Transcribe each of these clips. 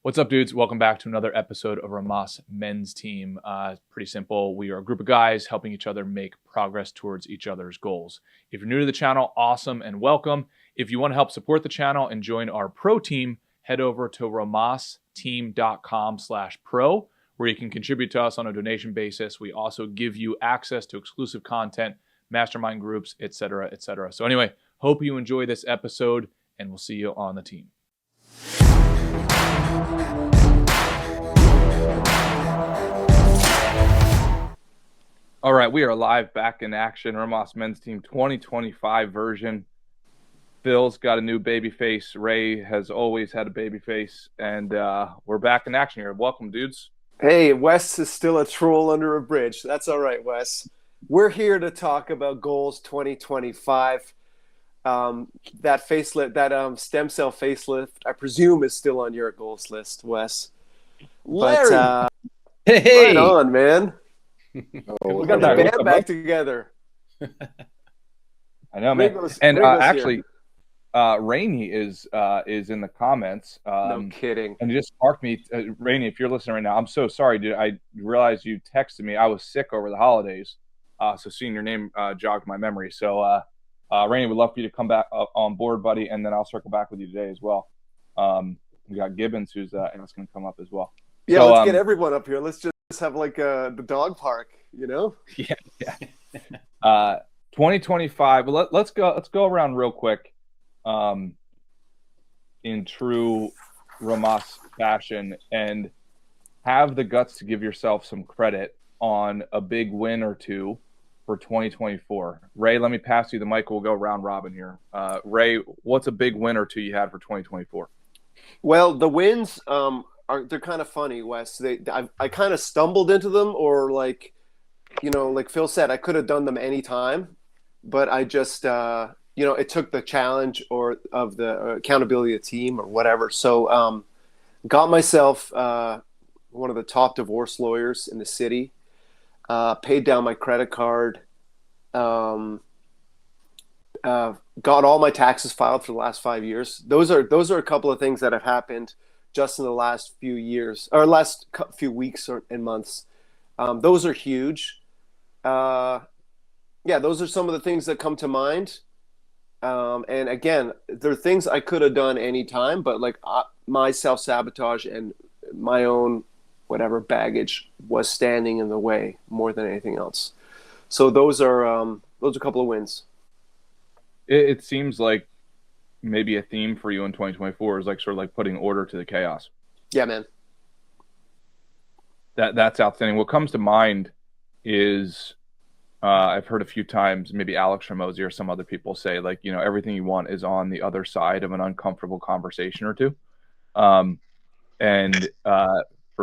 What's up, dudes? Welcome back to another episode of Rhomas Men's Team. Pretty simple. We are a group of guys helping each other make progress towards each other's goals. If you're new to the channel, awesome and welcome. If you want to help support the channel and join our pro team, head over to rhomasteam.com/pro, where you can contribute to us on a donation basis. We also give you access to exclusive content, mastermind groups, etc., etc. So anyway, hope you enjoy this episode, and we'll see you on the team. All right, we are live, back in action. Rhomas Men's Team 2025 version. Phil's got a new baby face. Ray has always had a baby face, and we're back in action here. Welcome, dudes. Hey, Wes is still a troll under a bridge. That's all right, Wes. We're here to talk about goals 2025. That facelift, that stem cell facelift, I presume is still on your goals list, Wes. Larry, Hey, right on, man. We got the band back up together. I know, man. Actually, Rainey is in the comments. No kidding. And it just sparked me, Rainey. If you're listening right now, I'm so sorry, dude. I realized you texted me. I was sick over the holidays, so seeing your name jogged my memory. So, Rainey, would love for you to come back on board, buddy, and then I'll circle back with you today as well. We got Gibbons, who's asking to come up as well. Yeah, so, let's get everyone up here. Let's just have like the dog park, you know? Yeah. 2025. Well, let's go around real quick. In true Rhomas fashion, and have the guts to give yourself some credit on a big win or two for 2024. Ray, let me pass you the mic. We'll go round robin here. Ray, what's a big win or two you had for 2024? Well, the wins they're kind of funny, Wes. I kind of stumbled into them, or like Phil said, I could have done them anytime, but I just it took the challenge of the accountability of the team or whatever. So got myself one of the top divorce lawyers in the city, paid down my credit card, got all my taxes filed for the last 5 years. Those are a couple of things that have happened just in the last few years, or last few weeks and months. Those are huge. Those are some of the things that come to mind. And again, there are things I could have done anytime, but like my self-sabotage and my own whatever baggage was standing in the way more than anything else. So those are a couple of wins. It seems like maybe a theme for you in 2024 is like sort of like putting order to the chaos. Yeah, man. That's outstanding. What comes to mind is I've heard a few times, maybe Alex Rhomas or some other people say, like, everything you want is on the other side of an uncomfortable conversation or two. For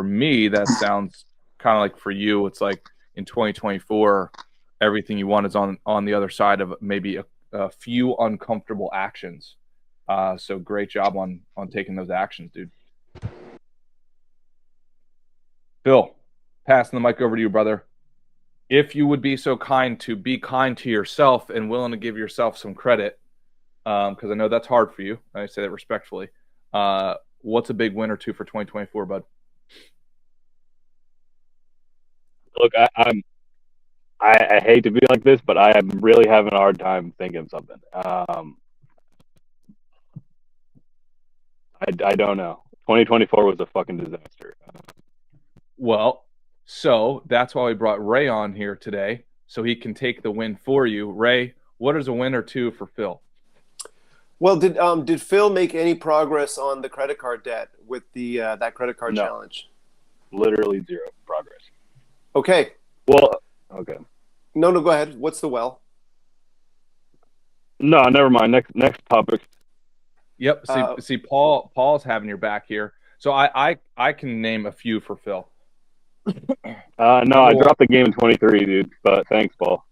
me, that sounds kind of like for you, it's like in 2024, everything you want is on the other side of maybe a few uncomfortable actions. So great job on taking those actions, dude. Bill, passing the mic over to you, brother. If you would be so kind to be kind to yourself and willing to give yourself some credit, because I know that's hard for you. I say that respectfully. What's a big win or two for 2024, bud? Look, I hate to be like this, but I am really having a hard time thinking of something. I don't know. 2024 was a fucking disaster. Well, so that's why we brought Ray on here today, so he can take the win for you. Ray, what is a win or two for Phil? Well, did Phil make any progress on the credit card debt with the that credit card challenge? Literally zero progress. Okay. Well, okay. No, go ahead. What's the well? No, never mind. Next topic. Yep. See, Paul's having your back here, so I can name a few for Phil. No, I dropped the game in 23, dude. But thanks, Paul.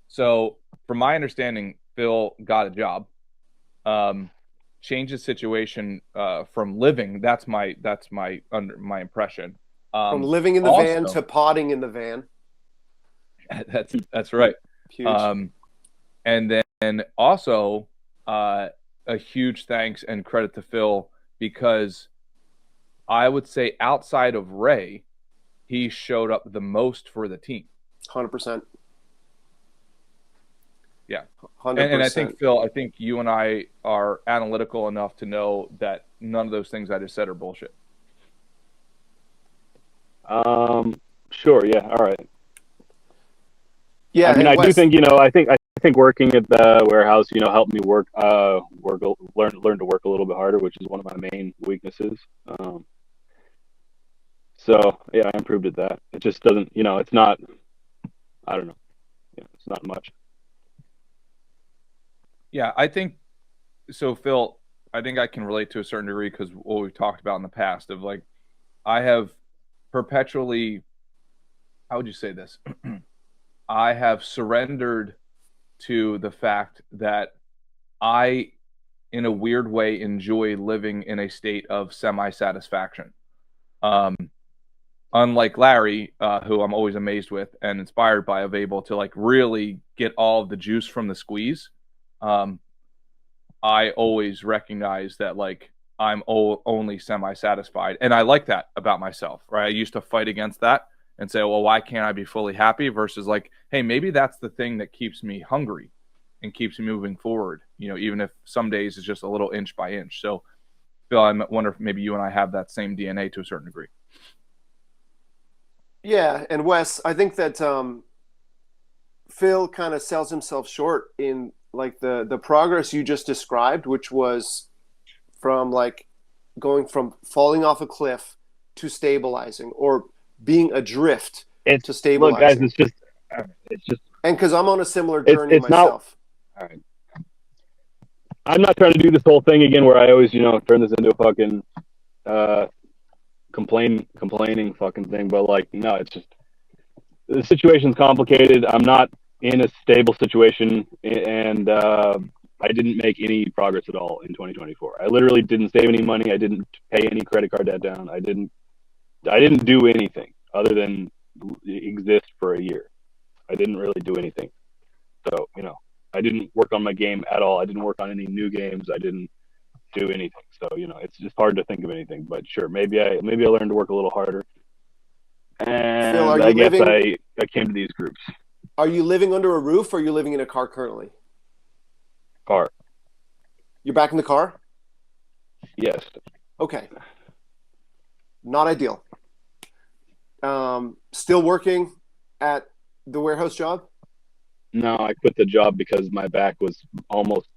So from my understanding, Phil got a job, changed his situation from living. That's my impression. From living in the van to potting in the van. That's right. Huge. And then also a huge thanks and credit to Phil because I would say outside of Ray, he showed up the most for the team. 100%. Yeah. 100%. And I think, Phil, I think you and I are analytical enough to know that none of those things I just said are bullshit. Sure. Yeah. All right. Yeah. I mean, I do think, I think working at the warehouse, helped me learn to work a little bit harder, which is one of my main weaknesses. So yeah, I improved at that. It just doesn't, it's not, I don't know. Yeah, it's not much. Yeah, I think so, Phil. I think I can relate to a certain degree because what we've talked about in the past of like, I have perpetually, how would you say this? I have surrendered to the fact that I, in a weird way, enjoy living in a state of semi-satisfaction. Unlike Larry, who I'm always amazed with and inspired by, of able to like really get all of the juice from the squeeze. I always recognize that like I'm only semi-satisfied, and I like that about myself. Right? I used to fight against that and say, well, why can't I be fully happy? Versus like, hey, maybe that's the thing that keeps me hungry and keeps me moving forward. Even if some days it's just a little inch by inch. So, Phil, I wonder if maybe you and I have that same DNA to a certain degree. Yeah, and Wes, I think that Phil kind of sells himself short in like the progress you just described, which was from like going from falling off a cliff to stabilizing, or being adrift to stabilizing. Look, guys, it's just, and because I'm on a similar journey it's myself. All right. I'm not trying to do this whole thing again where I always, turn this into a fucking complaining fucking thing, but like, no, it's just the situation's complicated. I'm not in a stable situation, and I didn't make any progress at all in 2024. I literally didn't save any money. I didn't pay any credit card debt down. I didn't do anything other than exist for a year. I didn't really do anything. So, I didn't work on my game at all. I didn't work on any new games. I didn't do anything. So, it's just hard to think of anything. But sure, maybe I learned to work a little harder. And Phil, I guess I came to these groups. Are you living under a roof, or are you living in a car currently? Car. You're back in the car? Yes. Okay. Not ideal. Still working at the warehouse job? No, I quit the job because my back was almost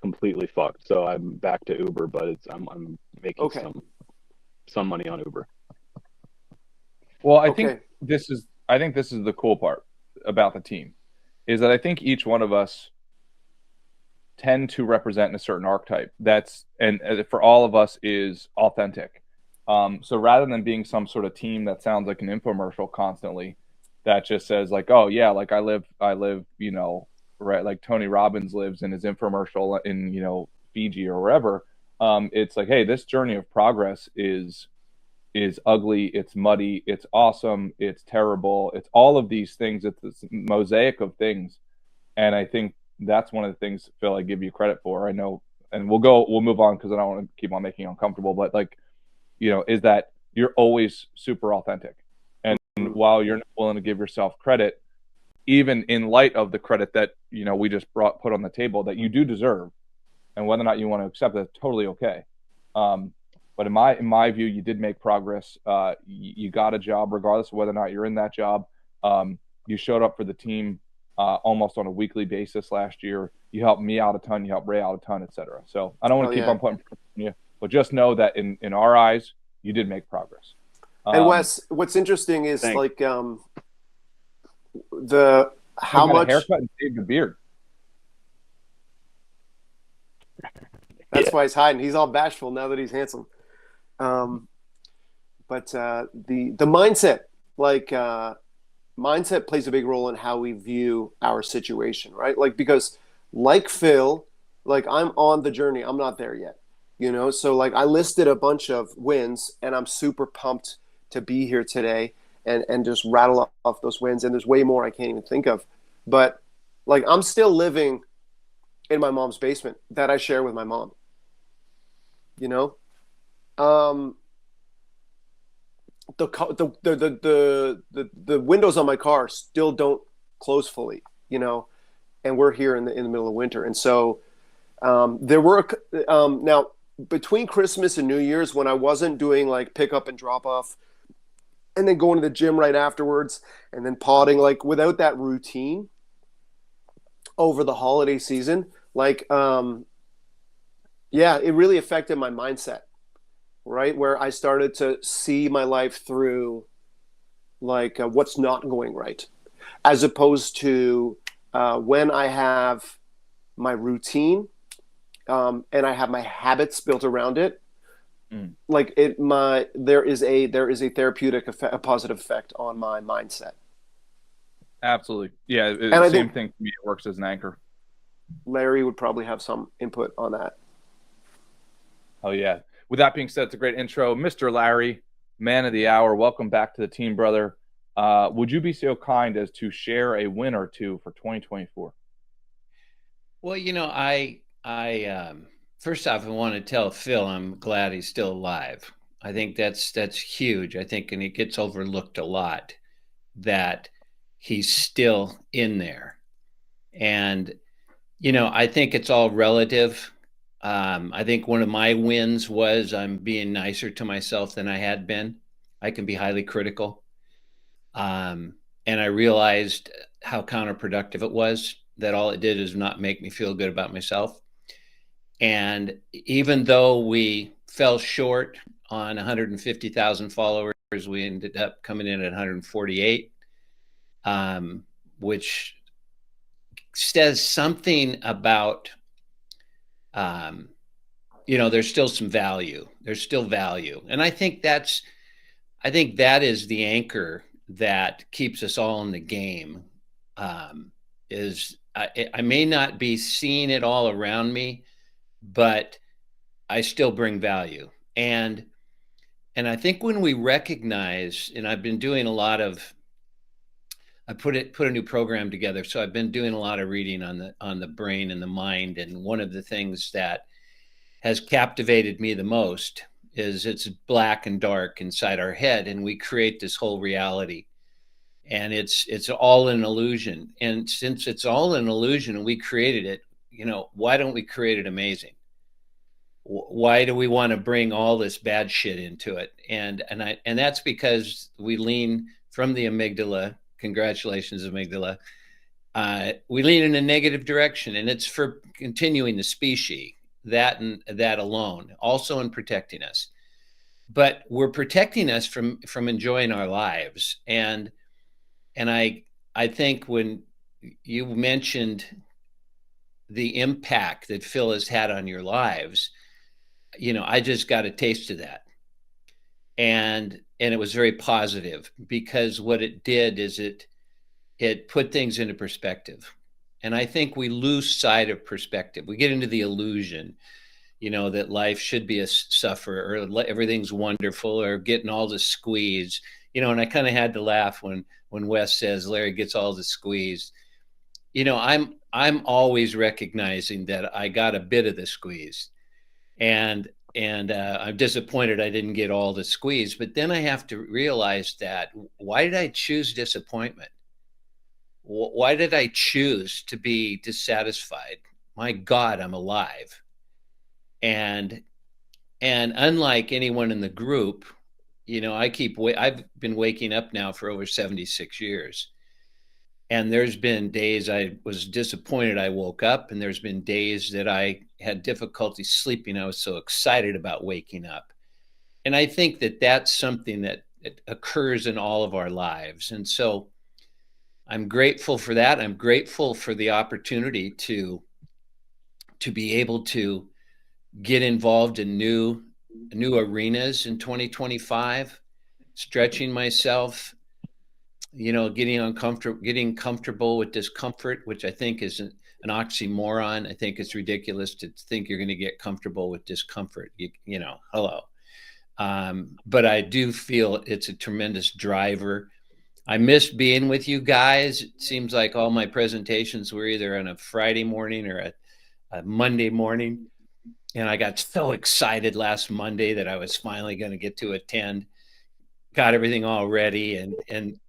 completely fucked. So I'm back to Uber, but I'm making some money on Uber. Well, I think this is the cool part about the team, is that I think each one of us tend to represent a certain archetype and for all of us is authentic. So rather than being some sort of team that sounds like an infomercial constantly, that just says like, oh yeah, like I live, right, like Tony Robbins lives in his infomercial in, Fiji or wherever. It's like, hey, this journey of progress is ugly, it's muddy, it's awesome, it's terrible, it's all of these things. It's this mosaic of things. And I think that's one of the things, Phil, I give you credit for. I know, and we'll move on because I don't want to keep on making you uncomfortable, but like, is that you're always super authentic. And while you're not willing to give yourself credit, even in light of the credit that, we just put on the table that you do deserve, and whether or not you want to accept it, totally okay. But in my view, you did make progress. You got a job, regardless of whether or not you're in that job. You showed up for the team almost on a weekly basis last year. You helped me out a ton. You helped Ray out a ton, etc. So I don't want to keep on putting pressure on you, but just know that in our eyes, you did make progress. And Wes, what's interesting is thanks. Like how much a haircut and shaved a beard. That's why he's hiding. He's all bashful now that he's handsome. But the mindset, mindset plays a big role in how we view our situation, right? Like, because like Phil, like I'm on the journey. I'm not there yet, So like I listed a bunch of wins, and I'm super pumped to be here today and just rattle off those wins. And there's way more I can't even think of. But like I'm still living in my mom's basement that I share with my mom. Um, the windows on my car still don't close fully, and we're here in the middle of winter, and so there were now between Christmas and New Year's when I wasn't doing like pick up and drop off, and then going to the gym right afterwards, and then potting, like without that routine over the holiday season, like yeah, it really affected my mindset, right? Where I started to see my life through like what's not going right, as opposed to when I have my routine and I have my habits built around it. Like there is a therapeutic effect, a positive effect on my mindset. Absolutely. Yeah, And I same think thing for me. It works as an anchor. Larry would probably have some input on that. Oh yeah. With that being said, it's a great intro, Mr. Larry, man of the hour. Welcome back to the team, brother. Would you be so kind as to share a win or two for 2024? Well, first off, I want to tell Phil I'm glad he's still alive. I think that's huge. I think, and it gets overlooked a lot that he's still in there. And I think it's all relative. I think one of my wins was I'm being nicer to myself than I had been. I can be highly critical. And I realized how counterproductive it was, that all it did is not make me feel good about myself. And even though we fell short on 150,000 followers, we ended up coming in at 148, which says something about, there's still some value. There's still value. And I think that is the anchor that keeps us all in the game. I may not be seeing it all around me, but I still bring value. And I think when we recognize, and I've been doing I put a new program together. So I've been doing a lot of reading on the brain and the mind. And one of the things that has captivated me the most is it's black and dark inside our head, and we create this whole reality. And it's all an illusion. And since it's all an illusion and we created it, why don't we create it amazing? Why do we want to bring all this bad shit into it? And that's because we lean from the amygdala. Congratulations, amygdala. We lean in a negative direction, and it's for continuing the species, that and that alone, also in protecting us. But we're protecting us from enjoying our lives. And I think when you mentioned the impact that Phil has had on your lives, I just got a taste of that. And it was very positive, because what it did is it put things into perspective. And I think we lose sight of perspective. We get into the illusion, that life should be a suffer, or everything's wonderful, or getting all the squeeze, and I kind of had to laugh when Wes says Larry gets all the squeeze. I'm always recognizing that I got a bit of the squeeze, and I'm disappointed I didn't get all the squeeze. But then I have to realize that, why did I choose disappointment? Why did I choose to be dissatisfied? My God, I'm alive. And unlike anyone in the group, I've been waking up now for over 76 years. And there's been days I was disappointed I woke up, and there's been days that I had difficulty sleeping. I was so excited about waking up. And I think that that's something that occurs in all of our lives. And so I'm grateful for that. I'm grateful for the opportunity to be able to get involved in new arenas in 2025, stretching myself, getting comfortable with discomfort, which I think is an oxymoron. I think it's ridiculous to think you're going to get comfortable with discomfort. Hello. But I do feel it's a tremendous driver. I miss being with you guys. It seems like all my presentations were either on a Friday morning or a Monday morning. And I got so excited last Monday that I was finally going to get to attend. Got everything all ready, and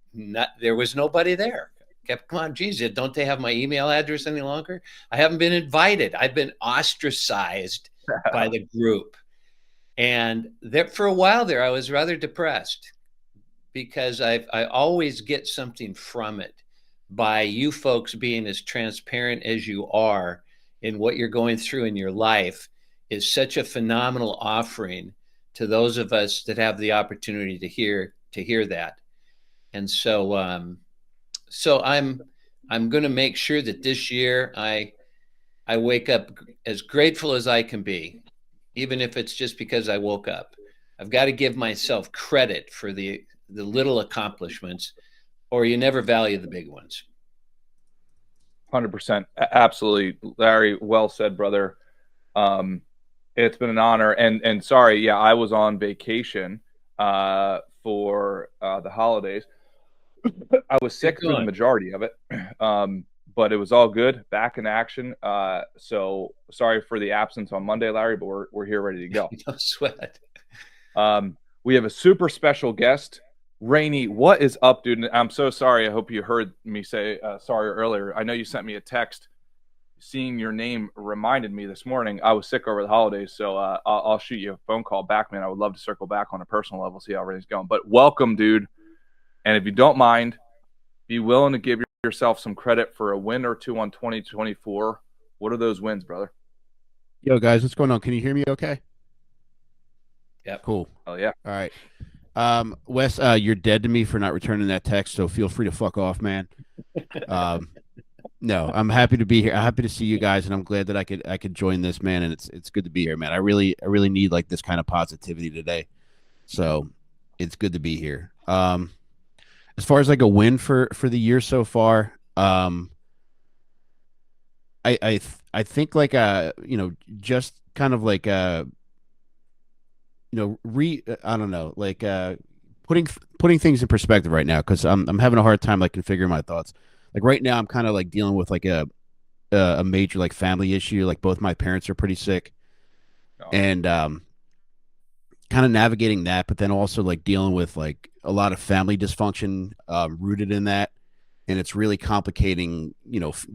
there was nobody there. Kept, come on, geez, don't they have my email address any longer? I haven't been invited. I've been ostracized by the group. And there, for a while there, I was rather depressed because I always get something from it by you folks being as transparent as you are in what you're going through in your life is such a phenomenal offering to those of us that have the opportunity to hear that. And so so I'm going to make sure that this year I wake up as grateful as I can be, even if it's just because I woke up. I've got to give myself credit for the little accomplishments, or you never value the big ones. 100%. Absolutely. Larry, well said, brother. It's been an honor. And sorry, yeah, I was on vacation for the holidays. I was sick through the majority of it, but it was all good. Back in action. So sorry for the absence on Monday, Larry, but we're here ready to go. No sweat. We have a super special guest. Rainey, what is up, dude? I'm so sorry. I hope you heard me say sorry earlier. I know you sent me a text. Seeing your name reminded me this morning. I was sick over the holidays, so I'll shoot you a phone call back, man. I would love to circle back on a personal level, see how everything's going. But welcome, dude. And if you don't mind, be willing to give yourself some credit for a win or two on 2024. What are those wins, brother? Yo, guys, what's going on? Can you hear me okay? Yeah. Cool. Oh, yeah. All right. Wes, you're dead to me for not returning that text, so feel free to fuck off, man. No, I'm happy to be here. I'm happy to see you guys, and I'm glad that I could join this, man. And it's good to be here, man. I really need like this kind of positivity today, so it's good to be here. As far as like a win for the year so far, I think like just kind of like I don't know, like putting things in perspective right now, because I'm having a hard time like configuring my thoughts. Like right now, I'm kind of like dealing with like a major like family issue. Like both my parents are pretty sick, and kind of navigating that, but then also like dealing with like a lot of family dysfunction rooted in that, and it's really complicating,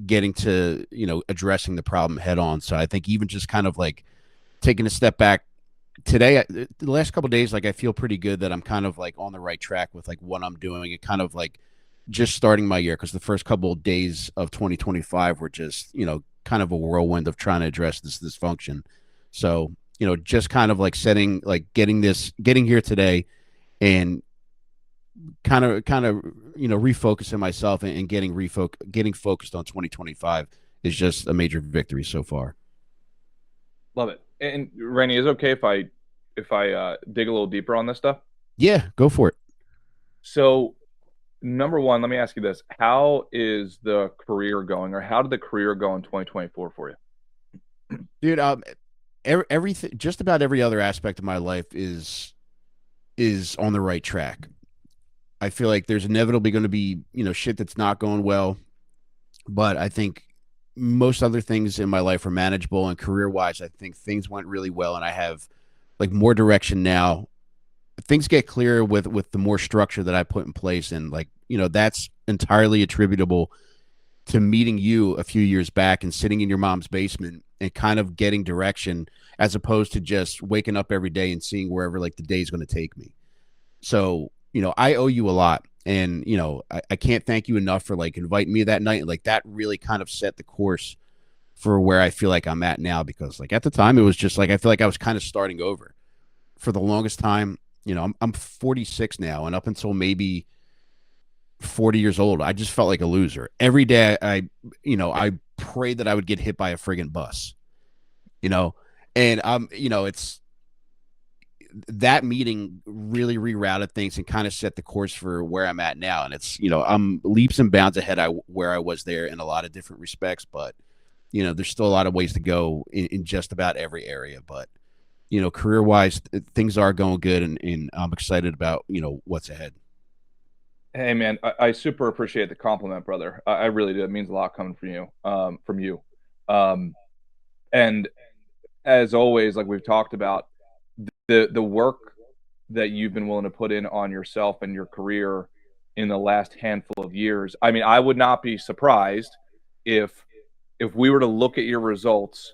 getting to addressing the problem head on. So I think even just kind of like taking a step back today, the last couple of days, like I feel pretty good that I'm kind of like on the right track with like what I'm doing and kind of like just starting my year, because the first couple of days of 2025 were just kind of a whirlwind of trying to address this dysfunction. So just kind of like getting here today and kind of refocusing myself and getting focused on 2025 is just a major victory so far. Love it. And Rainey, is it okay if I dig a little deeper on this stuff? Yeah, go for it. So number one, let me ask you this. How is the career going, or how did the career go in 2024 for you? Dude, everything, just about every other aspect of my life is on the right track. I feel like there's inevitably going to be, shit that's not going well, but I think most other things in my life are manageable, and career-wise, I think things went really well, and I have like more direction now. Things get clearer with the more structure that I put in place, and like that's entirely attributable to meeting you a few years back and sitting in your mom's basement and kind of getting direction, as opposed to just waking up every day and seeing wherever like the day's going to take me. So I owe you a lot, and I can't thank you enough for like inviting me that night. Like that really kind of set the course for where I feel like I'm at now, because like at the time it was just like I feel like I was kind of starting over for the longest time. I'm 46 now, and up until maybe 40 years old, I just felt like a loser. Every day I prayed that I would get hit by a friggin' bus, and it's that meeting really rerouted things and kind of set the course for where I'm at now. And it's, I'm leaps and bounds ahead where I was there in a lot of different respects, but there's still a lot of ways to go in just about every area. But career wise, things are going good, and I'm excited about, what's ahead. Hey man, I super appreciate the compliment, brother. I really do. It means a lot coming from you. And as always, like we've talked about, the work that you've been willing to put in on yourself and your career in the last handful of years. I mean, I would not be surprised if we were to look at your results,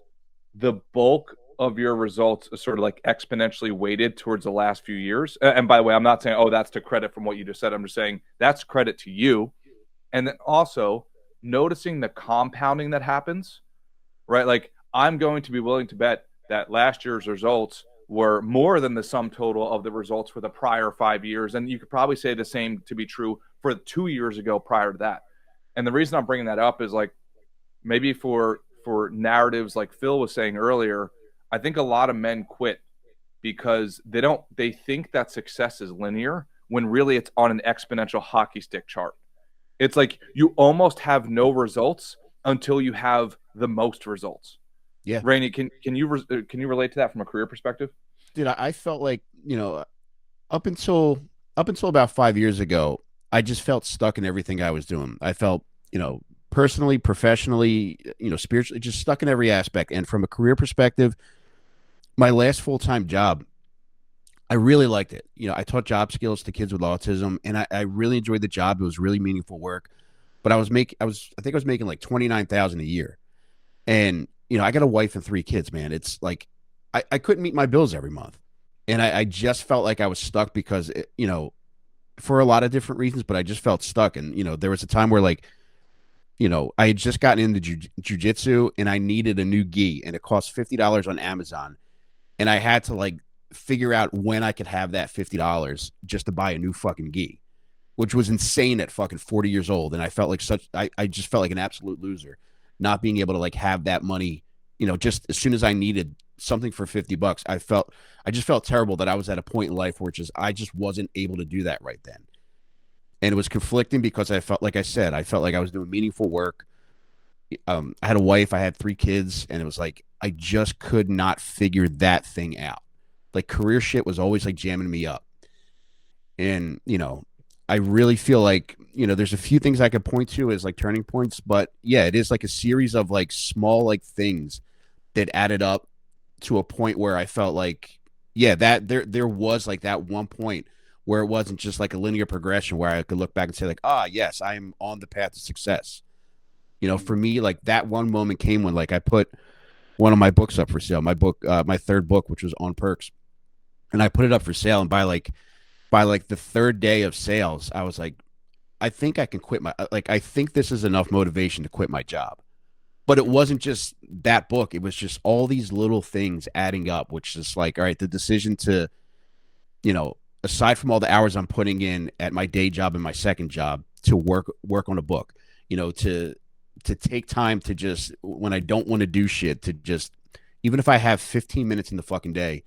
the bulk of your results is sort of like exponentially weighted towards the last few years. And by the way, I'm not saying, oh, that's to credit from what you just said. I'm just saying that's credit to you. And then also noticing the compounding that happens, right? Like I'm going to be willing to bet that last year's results were more than the sum total of the results for the prior 5 years. And you could probably say the same to be true for 2 years ago prior to that. And the reason I'm bringing that up is like maybe for narratives like Phil was saying earlier, I think a lot of men quit because they think that success is linear when really it's on an exponential hockey stick chart. It's like you almost have no results until you have the most results. Yeah. Rainey, can you relate to that from a career perspective? Dude, I felt like, up until about 5 years ago, I just felt stuck in everything I was doing. I felt, personally, professionally, spiritually, just stuck in every aspect. And from a career perspective, my last full-time job, I really liked it. I taught job skills to kids with autism, and I really enjoyed the job. It was really meaningful work. But I think I was making like 29,000 a year. And, I got a wife and 3 kids, man. It's like I couldn't meet my bills every month. And I just felt like I was stuck because, for a lot of different reasons, but I just felt stuck. And, there was a time where like, I had just gotten into jujitsu and I needed a new gi, and it cost $50 on Amazon. And I had to like figure out when I could have that $50 just to buy a new fucking gi, which was insane at fucking 40 years old. And I felt like I just felt like an absolute loser not being able to like have that money, just as soon as I needed something for $50. I just felt terrible that I was at a point in life where I just wasn't able to do that right then. And it was conflicting because I felt like I felt like I was doing meaningful work. I had a wife, I had 3 kids, and it was like I just could not figure that thing out. Like career shit was always like jamming me up. And, I really feel like, there's a few things I could point to as like turning points, but yeah, it is like a series of like small like things that added up to a point where I felt like, yeah, that there was like that one point where it wasn't just like a linear progression where I could look back and say like, yes, I am on the path to success. For me, like that one moment came when like I put one of my books up for sale, my 3rd book, which was On Perks, and I put it up for sale. And by like the 3rd day of sales, I was like, I think I can quit I think this is enough motivation to quit my job. But it wasn't just that book. It was just all these little things adding up, which is like, all right, the decision to, aside from all the hours I'm putting in at my day job and my second job, to work on a book, to take time to just, when I don't want to do shit, to just, even if I have 15 minutes in the fucking day,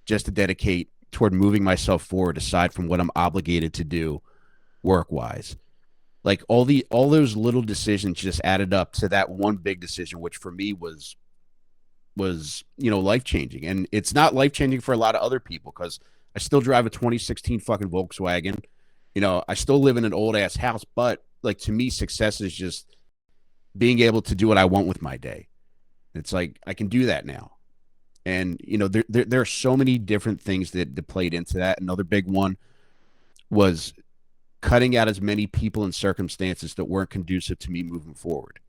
just to dedicate toward moving myself forward aside from what I'm obligated to do work wise. Like all those little decisions just added up to that one big decision, which for me was life changing. And it's not life changing for a lot of other people because I still drive a 2016 fucking Volkswagen. I still live in an old ass house, but like to me, success is just being able to do what I want with my day. It's like I can do that now. And there are so many different things that played into that. Another big one was cutting out as many people and circumstances that weren't conducive to me moving forward.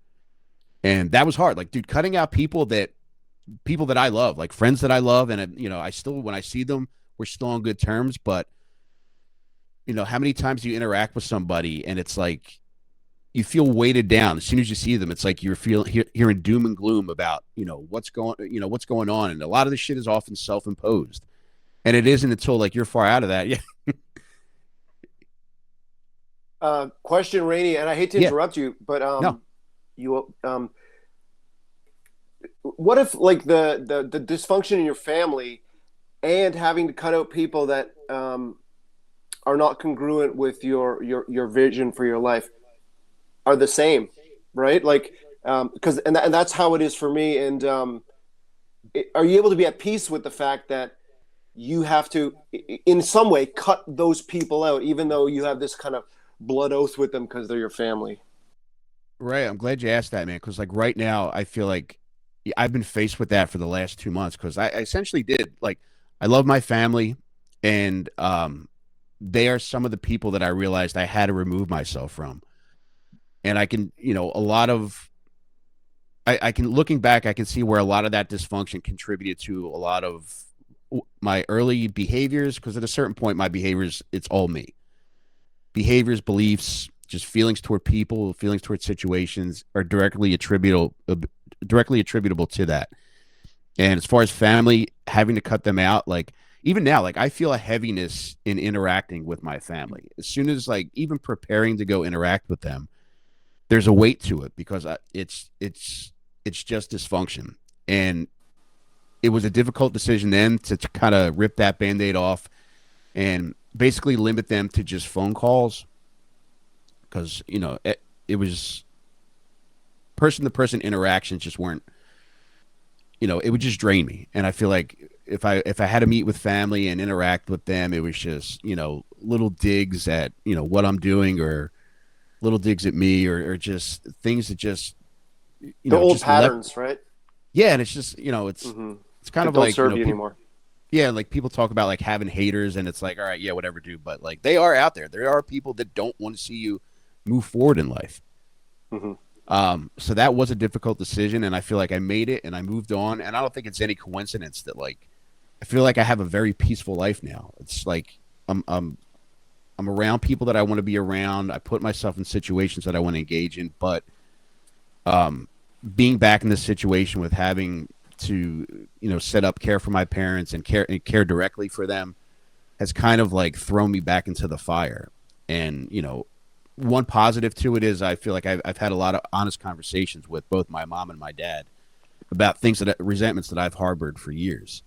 And that was hard. Like, dude, cutting out people that I love, like friends that I love. And, I still, when I see them, we're still on good terms. But, how many times do you interact with somebody and it's like, you feel weighted down as soon as you see them. It's like you're hearing doom and gloom about, what's going on. And a lot of this shit is often self-imposed. And it isn't until like you're far out of that. Yeah. Question, Rainey, and I hate to interrupt you, but No. you what if like the dysfunction in your family and having to cut out people that are not congruent with your vision for your life are the same, right? Like, because and that's how it is for me. And are you able to be at peace with the fact that you have to, in some way, cut those people out, even though you have this kind of blood oath with them because they're your family? Right. I'm glad you asked that, man. Because like right now, I feel like I've been faced with that for the last 2 months because I essentially did like I love my family, and they are some of the people that I realized I had to remove myself from, and I can a lot of I can looking back I can see where a lot of that dysfunction contributed to a lot of my early behaviors because at a certain point my behaviors it's all me behaviors, beliefs, just feelings toward people, feelings toward situations are directly attributable to that. And as far as family, having to cut them out, like even now, like I feel a heaviness in interacting with my family. As soon as like even preparing to go interact with them, there's a weight to it because it's just dysfunction. And it was a difficult decision then to kind of rip that band-aid off and basically limit them to just phone calls because it was person-to-person interactions just weren't it would just drain me. And I feel like if I had to meet with family and interact with them, it was just little digs at what I'm doing or little digs at me or just things that just the old just patterns, right? Yeah, and it's just it's kind That of don't like serve you people, anymore. yeah, like people talk about like having haters, and it's like, all right, yeah, whatever, dude. But like they are out there. There are people that don't want to see you move forward in life. So that was a difficult decision, and I feel like I made it, and I moved on. And I don't think it's any coincidence that like I feel like I have a very peaceful life now. It's like I'm around people that I want to be around. I put myself in situations that I want to engage in, but being back in this situation with having to set up care for my parents and care directly for them has kind of like thrown me back into the fire. And one positive to it is I feel like I've had a lot of honest conversations with both my mom and my dad about things resentments that I've harbored for years.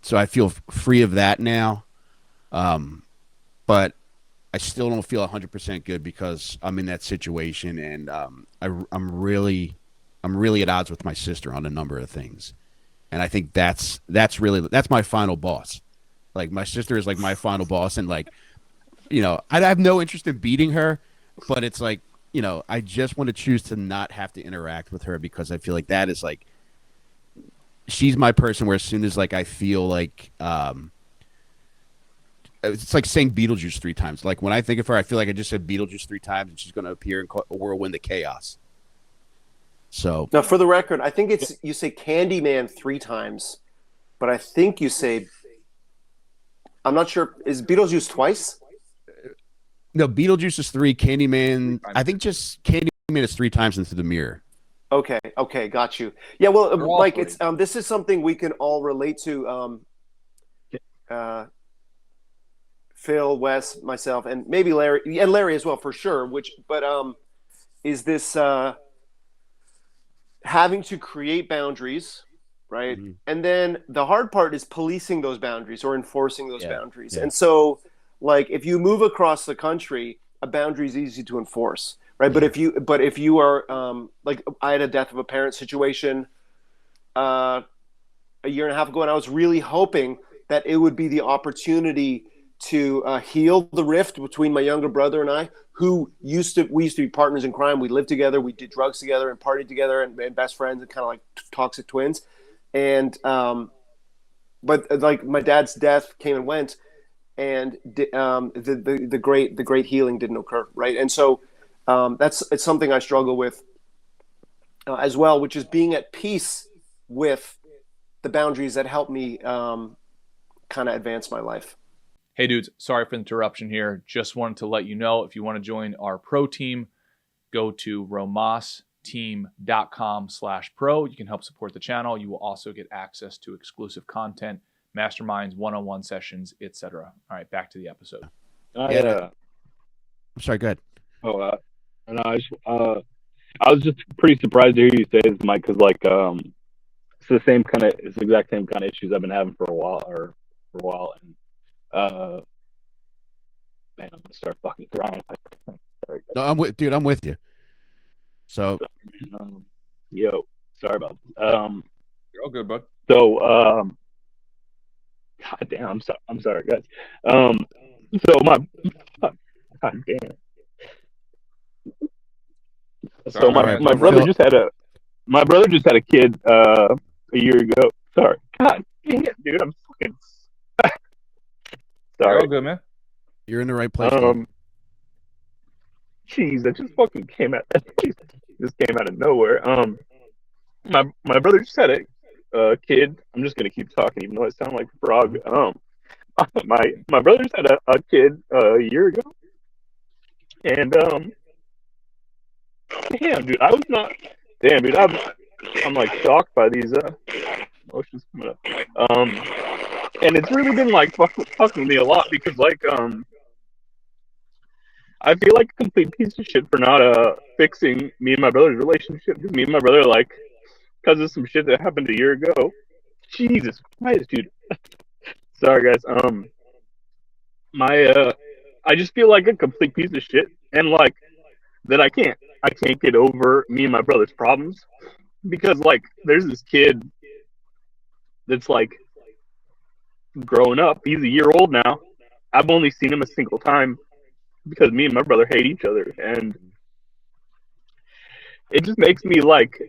So I feel free of that now. But I still don't feel 100% good because I'm in that situation, and I'm really at odds with my sister on a number of things. And I think that's my final boss. Like my sister is like my final boss, and like I have no interest in beating her, but it's like I just want to choose to not have to interact with her because I feel like that is like she's my person where as soon as like I feel like it's like saying Beetlejuice 3 times. Like when I think of her, I feel like I just said Beetlejuice 3 times, and she's going to appear in a whirlwind of chaos. So now, for the record, I think it's you say Candyman 3 times, but I think you say I'm not sure. Is Beetlejuice twice? No, Beetlejuice is 3. Candyman, I think just Candyman is 3 times into the mirror. Okay, got you. Yeah, well, Mike, three. it's this is something we can all relate to. Phil, Wes, myself, and maybe Larry, and Larry as well for sure. But is this having to create boundaries, right? Mm-hmm. And then the hard part is policing those boundaries or enforcing those boundaries. Yeah. And so, like, if you move across the country, a boundary is easy to enforce, right? Yeah. But if you are like, I had a death of a parent situation a year and a half ago, and I was really hoping that it would be the opportunity to heal the rift between my younger brother and I, who we used to be partners in crime. We lived together, we did drugs together and partied together and best friends and kind of like toxic twins. And but like my dad's death came and went, and the great healing didn't occur, right? And so it's something I struggle with as well, which is being at peace with the boundaries that help me kind of advance my life. Hey dudes, sorry for the interruption here. Just wanted to let you know if you want to join our pro team, go to romasteam.com/pro. You can help support the channel. You will also get access to exclusive content, masterminds, one-on-one sessions, etc. All right, back to the episode. I'm sorry, go ahead. And I was just pretty surprised to hear you say this, Mike, because like it's the exact same kind of issues I've been having for a while, and man, I'm gonna start fucking crying. No, I'm with you. So, yo, sorry about this. You're all good, bud. So, god damn, I'm sorry, guys. So god damn. So my brother just had a my brother just had a kid a year ago. Sorry, God dang it, dude, I'm fucking You're sorry. all good, man. You're in the right place. Dude. Jeez, that just fucking came out. Just came out of nowhere. My brother just had a kid. I'm just gonna keep talking, even though I sound like a frog. My brother just had a kid a year ago, and damn, dude, I was not. Damn, dude, I'm like shocked by these emotions coming up. And it's really been like fucking with me a lot because like I feel like a complete piece of shit for not fixing me and my brother's relationship. Because me and my brother, like, because of some shit that happened a year ago. Jesus Christ, dude. Sorry, guys. I just feel like a complete piece of shit, and like that I can't get over me and my brother's problems because like there's this kid that's like growing up. He's a year old now. I've only seen him a single time because me and my brother hate each other, and it just makes me like,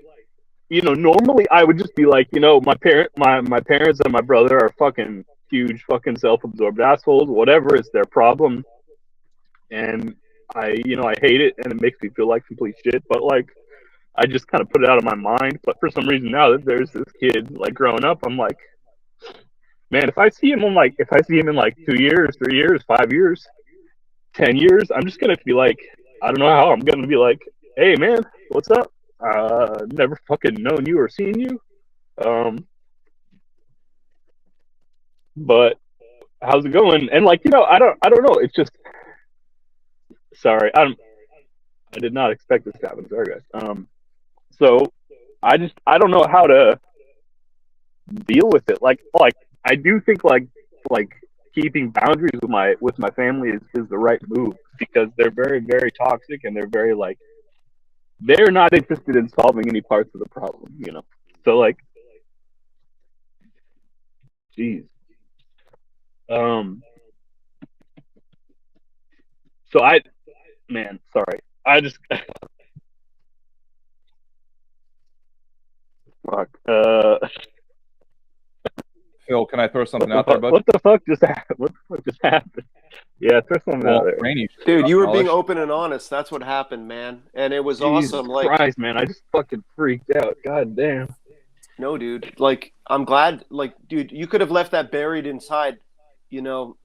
you know, normally I would just be like, you know, my parents and my brother are fucking huge fucking self-absorbed assholes, whatever, it's their problem, and I hate it, and it makes me feel like complete shit, but like I just kind of put it out of my mind. But for some reason now that there's this kid like growing up, I'm like, man, if I see him in like 2 years, 3 years, 5 years, 10 years, I'm just gonna be like, I don't know how I'm gonna be like, hey man, what's up? Never fucking known you or seen you. But how's it going? And like, I don't know. It's just sorry. I did not expect this to happen. Sorry guys. So I don't know how to deal with it. Like I do think like keeping boundaries with my family is the right move because they're very, very toxic and they're very like they're not interested in solving any parts of the problem, you know. So like, geez. Um. So man, sorry. I just fuck. Phil, can I throw something out there, bud? What the fuck just happened? What the fuck just happened? Yeah, throw something out there. Rainey, Dude, you were being open and honest. That's what happened, man. And it was Jesus awesome. Like, Christ, man, I just fucking freaked out. God damn. no, dude. Like, I'm glad. Like, dude, you could have left that buried inside, you know,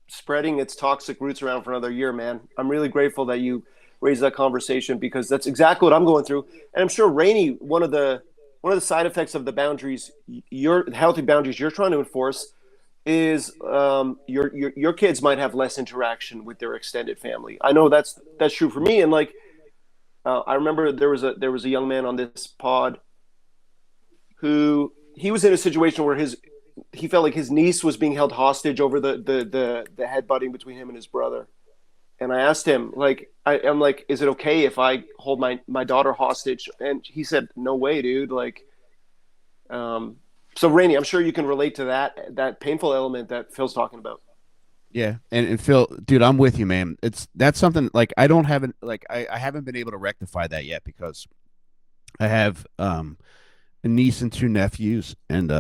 spreading its toxic roots around for another year, man. I'm really grateful that you raised that conversation because that's exactly what I'm going through. And I'm sure Rainey, one of the side effects of the boundaries, your healthy boundaries you're trying to enforce is your kids might have less interaction with their extended family. I know that's true for me. And like, I remember there was a young man on this pod who he was in a situation where he felt like his niece was being held hostage over the headbutting between him and his brother. And I asked him, like, I'm like, is it okay if I hold my daughter hostage? And he said, no way, dude. Like, so Rainey, I'm sure you can relate to that painful element that Phil's talking about. Yeah, and Phil, dude, I'm with you, man. That's something like I haven't been able to rectify that yet because I have a niece and two nephews, and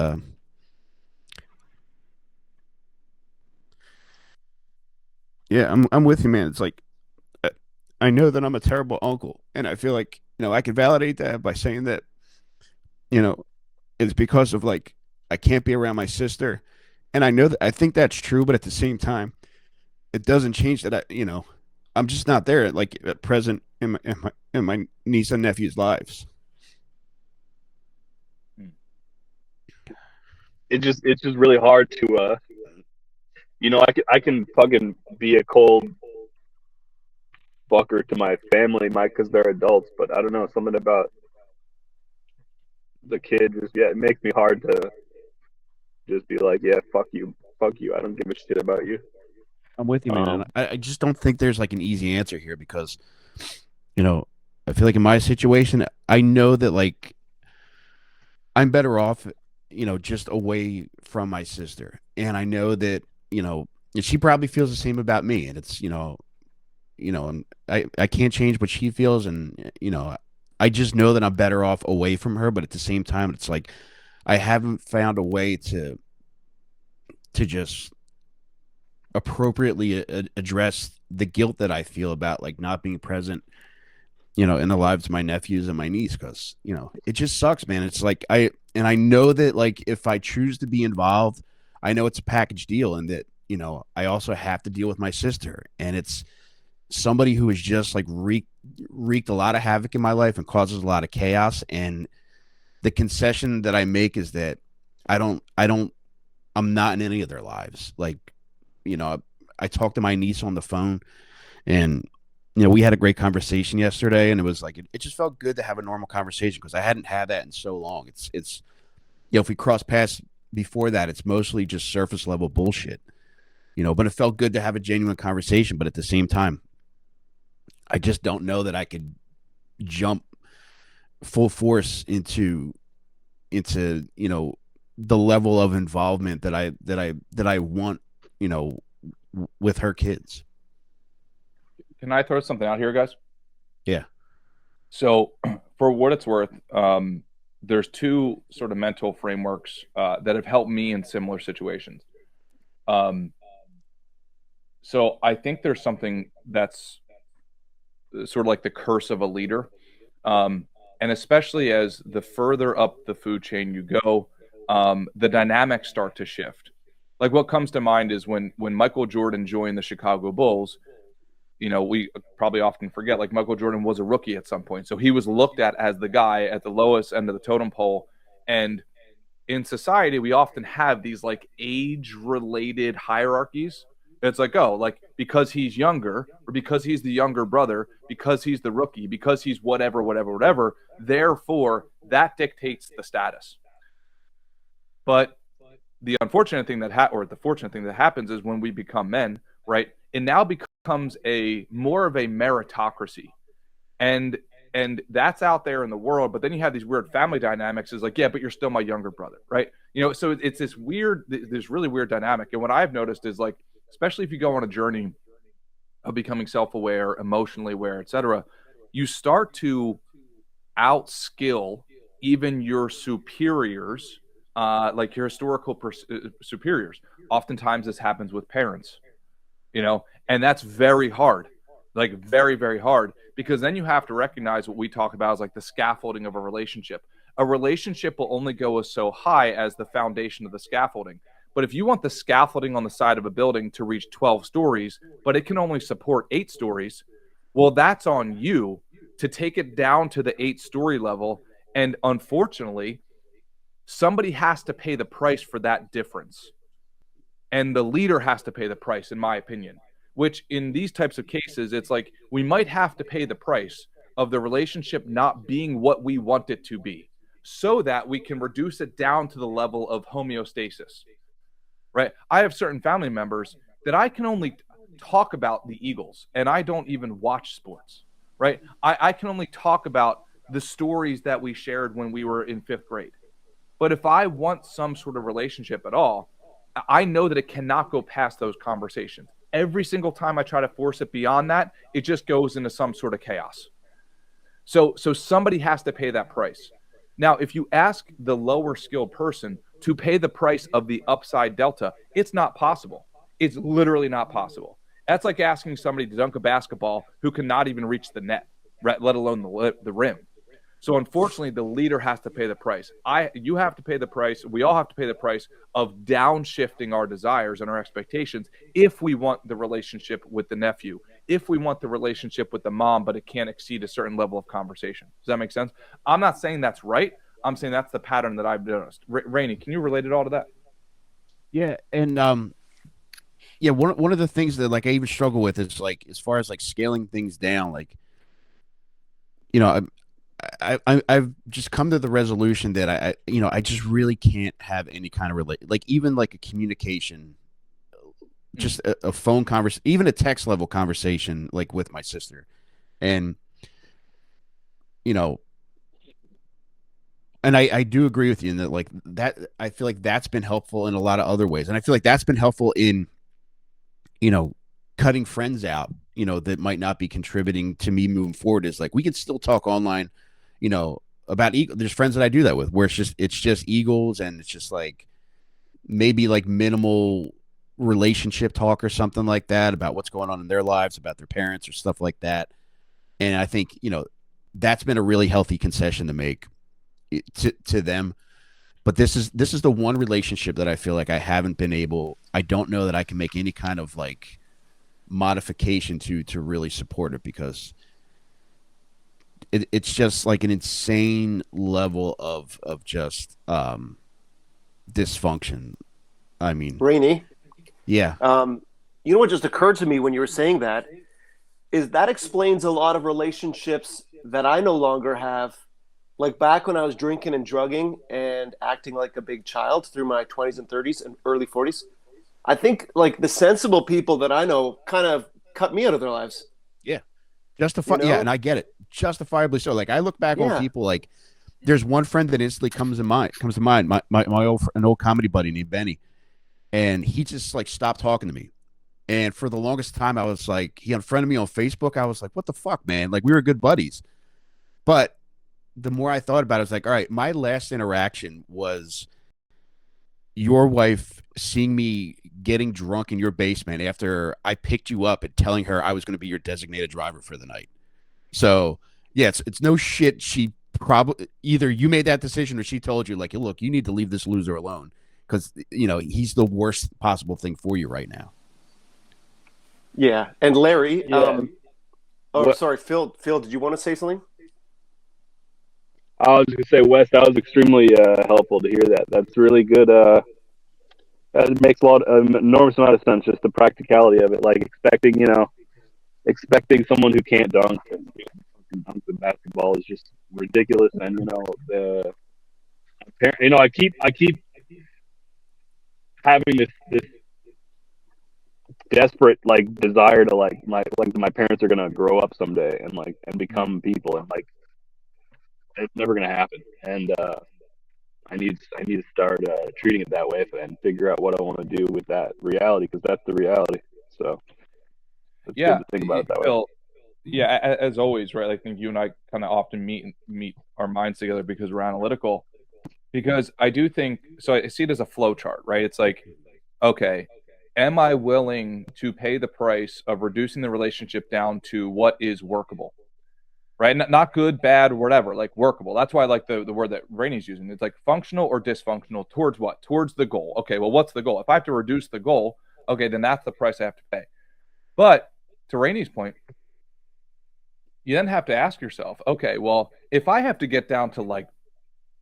yeah, I'm with you, man. It's like I know that I'm a terrible uncle, and I feel like I can validate that by saying that you know it's because of like I can't be around my sister, and I think that's true, but at the same time, it doesn't change that I'm just not there like at present in my niece and nephew's lives. It's just really hard to I can fucking be a cold fucker to my family, because they're adults, but I don't know, something about the kid it makes me hard to just be like, yeah, fuck you, I don't give a shit about you. I'm with you, man. I just don't think there's like an easy answer here because I feel like in my situation I know that like I'm better off just away from my sister, and I know that she probably feels the same about me, and it's and I can't change what she feels, and I just know that I'm better off away from her, but at the same time, it's like I haven't found a way to just appropriately address the guilt that I feel about like not being present, in the lives of my nephews and my niece, because it just sucks, man. It's like I know that like if I choose to be involved, I know it's a package deal, and that I also have to deal with my sister, and it's somebody who has just like wreaked a lot of havoc in my life and causes a lot of chaos. And the concession that I make is that I'm not in any of their lives. Like, I talked to my niece on the phone, and we had a great conversation yesterday, and it was like it just felt good to have a normal conversation because I hadn't had that in so long. It's if we cross paths before that, it's mostly just surface level bullshit. But it felt good to have a genuine conversation. But at the same time, I just don't know that I could jump full force into the level of involvement that I want with her kids. Can I throw something out here, guys? Yeah. So, for what it's worth, there's two sort of mental frameworks that have helped me in similar situations. So I think there's something that's sort of like the curse of a leader. And especially as the further up the food chain you go, the dynamics start to shift. Like what comes to mind is when Michael Jordan joined the Chicago Bulls, we probably often forget, like Michael Jordan was a rookie at some point. So he was looked at as the guy at the lowest end of the totem pole. And in society, we often have these like age-related hierarchies. It's like, oh, like because he's younger, or because he's the younger brother, because he's the rookie, because he's whatever, therefore that dictates the status. But the unfortunate thing or the fortunate thing that happens is when we become men, right? It now becomes more of a meritocracy. And that's out there in the world, but then you have these weird family dynamics. Is like, yeah, but you're still my younger brother, right? So it's this really weird dynamic. And what I've noticed is like, especially if you go on a journey of becoming self-aware, emotionally aware, etc., you start to outskill even your superiors, like your historical superiors. Oftentimes this happens with parents, and that's very hard, like very, very hard, because then you have to recognize what we talk about as like the scaffolding of a relationship. A relationship will only go as so high as the foundation of the scaffolding. But if you want the scaffolding on the side of a building to reach 12 stories, but it can only support 8 stories, well, that's on you to take it down to the 8-story level. And unfortunately, somebody has to pay the price for that difference. And the leader has to pay the price, in my opinion, which in these types of cases, it's like we might have to pay the price of the relationship not being what we want it to be so that we can reduce it down to the level of homeostasis. Right. I have certain family members that I can only talk about the Eagles, and I don't even watch sports. Right. I can only talk about the stories that we shared when we were in 5th grade. But if I want some sort of relationship at all, I know that it cannot go past those conversations. Every single time I try to force it beyond that, it just goes into some sort of chaos. So somebody has to pay that price. Now, if you ask the lower skilled person to pay the price of the upside delta, it's not possible. It's literally not possible. That's like asking somebody to dunk a basketball who cannot even reach the net, right, let alone the rim. So unfortunately, the leader has to pay the price. You have to pay the price. We all have to pay the price of downshifting our desires and our expectations if we want the relationship with the nephew, if we want the relationship with the mom, but it can't exceed a certain level of conversation. Does that make sense? I'm not saying that's right. I'm saying that's the pattern that I've noticed. Rainey, can you relate it all to that? Yeah, and one of the things that like I even struggle with is like as far as like scaling things down, like I've just come to the resolution that I just really can't have any kind of like even like a communication, just a phone conversation, even a text level conversation like with my sister, and and I do agree with you in that like that I feel like that's been helpful in a lot of other ways, and I feel like that's been helpful in cutting friends out that might not be contributing to me moving forward. Is like we can still talk online you know, about there's friends that I do that with where it's just Eagles, and it's just like maybe like minimal relationship talk or something like that about what's going on in their lives, about their parents or stuff like that. And I think, you know, that's been a really healthy concession to make to them. But this is the one relationship that I feel like I don't know that I can make any kind of like modification to really support it, because it's just like an insane level of just dysfunction. I mean, Rainey, yeah. you know what just occurred to me when you were saying that is that explains a lot of relationships that I no longer have. Like back when I was drinking and drugging and acting like a big child through my 20s and 30s and early 40s, I think like the sensible people that I know kind of cut me out of their lives. Yeah. You know? Yeah, and I get it. Justifiably so. Like I look back on people, like there's one friend that instantly comes to mind, an old comedy buddy named Benny. And he just like stopped talking to me. And for the longest time I was like, he unfriended me on Facebook. I was like, what the fuck, man? Like we were good buddies. But the more I thought about it, I was like, all right, my last interaction was your wife seeing me getting drunk in your basement after I picked you up and telling her I was going to be your designated driver for the night. So, yeah, it's no shit. She probably either you made that decision or she told you, like, look, you need to leave this loser alone because, you know, he's the worst possible thing for you right now. Yeah. And Larry, Yeah. sorry, Phil, did you want to say something? I was going to say, Wes, that was extremely helpful to hear that. That's really good. That makes an enormous amount of sense, just the practicality of it. Like expecting someone who can't dunk and dunk the basketball is just ridiculous. And, I keep having this desperate like desire to my parents are gonna grow up someday and become people, and like it's never gonna happen. And I need to start treating it that way and figure out what I want to do with that reality, because that's the reality. So it's good to think about it that way. Yeah, as always, right? I think you and I kind of often meet our minds together because we're analytical. Because I do think so. I see it as a flow chart, right? It's like, okay, am I willing to pay the price of reducing the relationship down to what is workable? Right? Not good, bad, whatever, like workable. That's why I like the word that Rainey's using. It's like functional or dysfunctional towards what? Towards the goal. Okay, well, what's the goal? If I have to reduce the goal, okay, then that's the price I have to pay. But to Rainey's point, you then have to ask yourself, okay, well, if I have to get down to like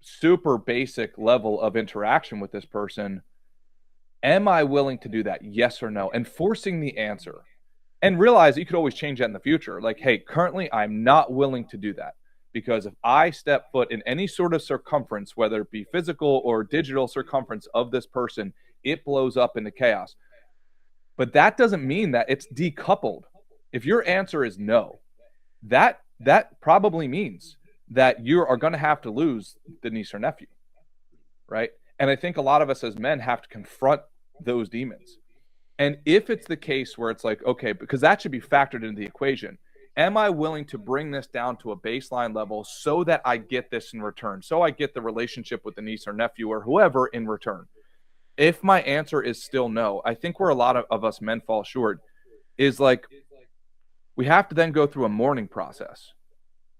super basic level of interaction with this person, am I willing to do that? Yes or no? And forcing the answer. And realize you could always change that in the future. Like, hey, currently I'm not willing to do that, because if I step foot in any sort of circumference, whether it be physical or digital circumference of this person, it blows up into chaos. But that doesn't mean that it's decoupled. If your answer is no, that probably means that you are going to have to lose the niece or nephew, right? And I think a lot of us as men have to confront those demons. And if it's the case where it's like, okay, because that should be factored into the equation, am I willing to bring this down to a baseline level so that I get this in return? So I get the relationship with the niece or nephew or whoever in return. If my answer is still no, I think where a lot of us men fall short is like, we have to then go through a mourning process,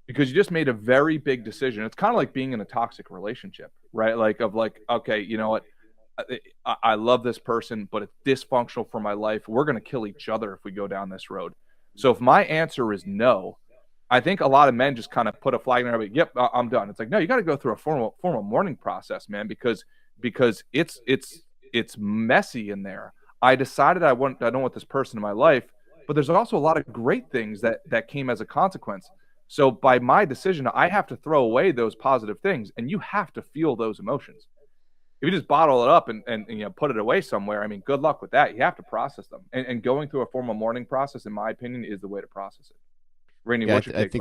because you just made a very big decision. It's kind of like being in a toxic relationship, right? Like, okay, you know what? I love this person, but it's dysfunctional for my life. We're going to kill each other if we go down this road. So if my answer is no, I think a lot of men just kind of put a flag in there. But yep, I'm done. It's like, no, you got to go through a formal mourning process, man, because it's messy in there. I decided I don't want this person in my life, but there's also a lot of great things that came as a consequence. So by my decision, I have to throw away those positive things, and you have to feel those emotions. If you just bottle it up and put it away somewhere, I mean, good luck with that. You have to process them, and going through a formal mourning process, in my opinion, is the way to process it. Rainey, what's your take?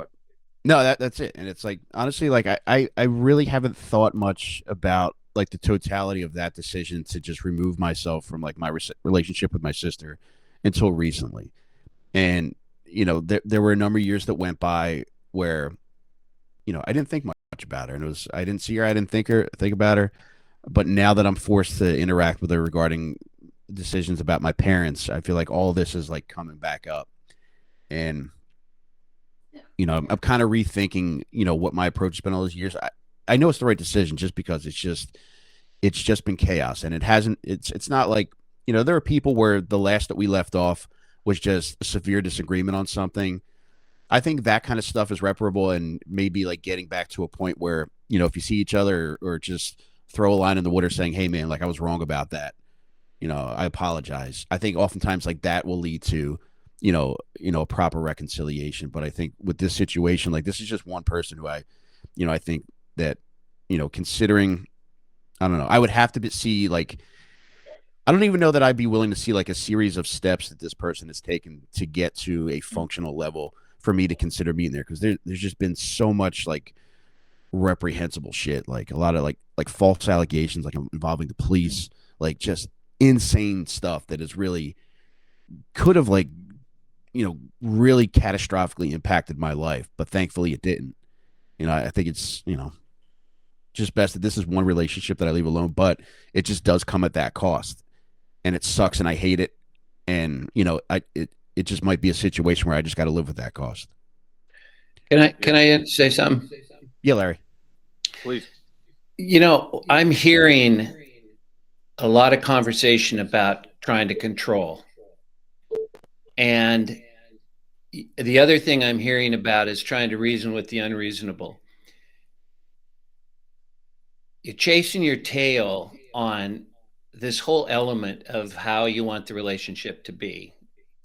No, that's it. And it's like, honestly, like I really haven't thought much about like the totality of that decision to just remove myself from like my relationship with my sister until recently. And, there were a number of years that went by where I didn't think much about her, and I didn't see her, I didn't think about her. But now that I'm forced to interact with her regarding decisions about my parents, I feel like all this is like coming back up, and I'm kind of rethinking, what my approach has been all those years. I know it's the right decision just because it's just been chaos, and it's not like, there are people where the last that we left off was just a severe disagreement on something. I think that kind of stuff is reparable, and maybe like getting back to a point where, if you see each other, or just throw a line in the water saying, hey man, like I was wrong about that. I apologize. I think oftentimes like that will lead to, a proper reconciliation. But I think with this situation, like this is just one person who I think that, considering, I don't know, I would have to see like, I don't even know that I'd be willing to see like a series of steps that this person has taken to get to a functional level for me to consider being there. Cause there's just been so much like reprehensible shit, like a lot of like false allegations, like involving the police, like just insane stuff that is really could have like, really catastrophically impacted my life. But thankfully it didn't. I think it's, just best that this is one relationship that I leave alone, but it just does come at that cost. And it sucks and I hate it. And, it just might be a situation where I just got to live with that cost. Can I say something? Yeah, Larry. Please. I'm hearing a lot of conversation about trying to control. And the other thing I'm hearing about is trying to reason with the unreasonable. You're chasing your tail on this whole element of how you want the relationship to be.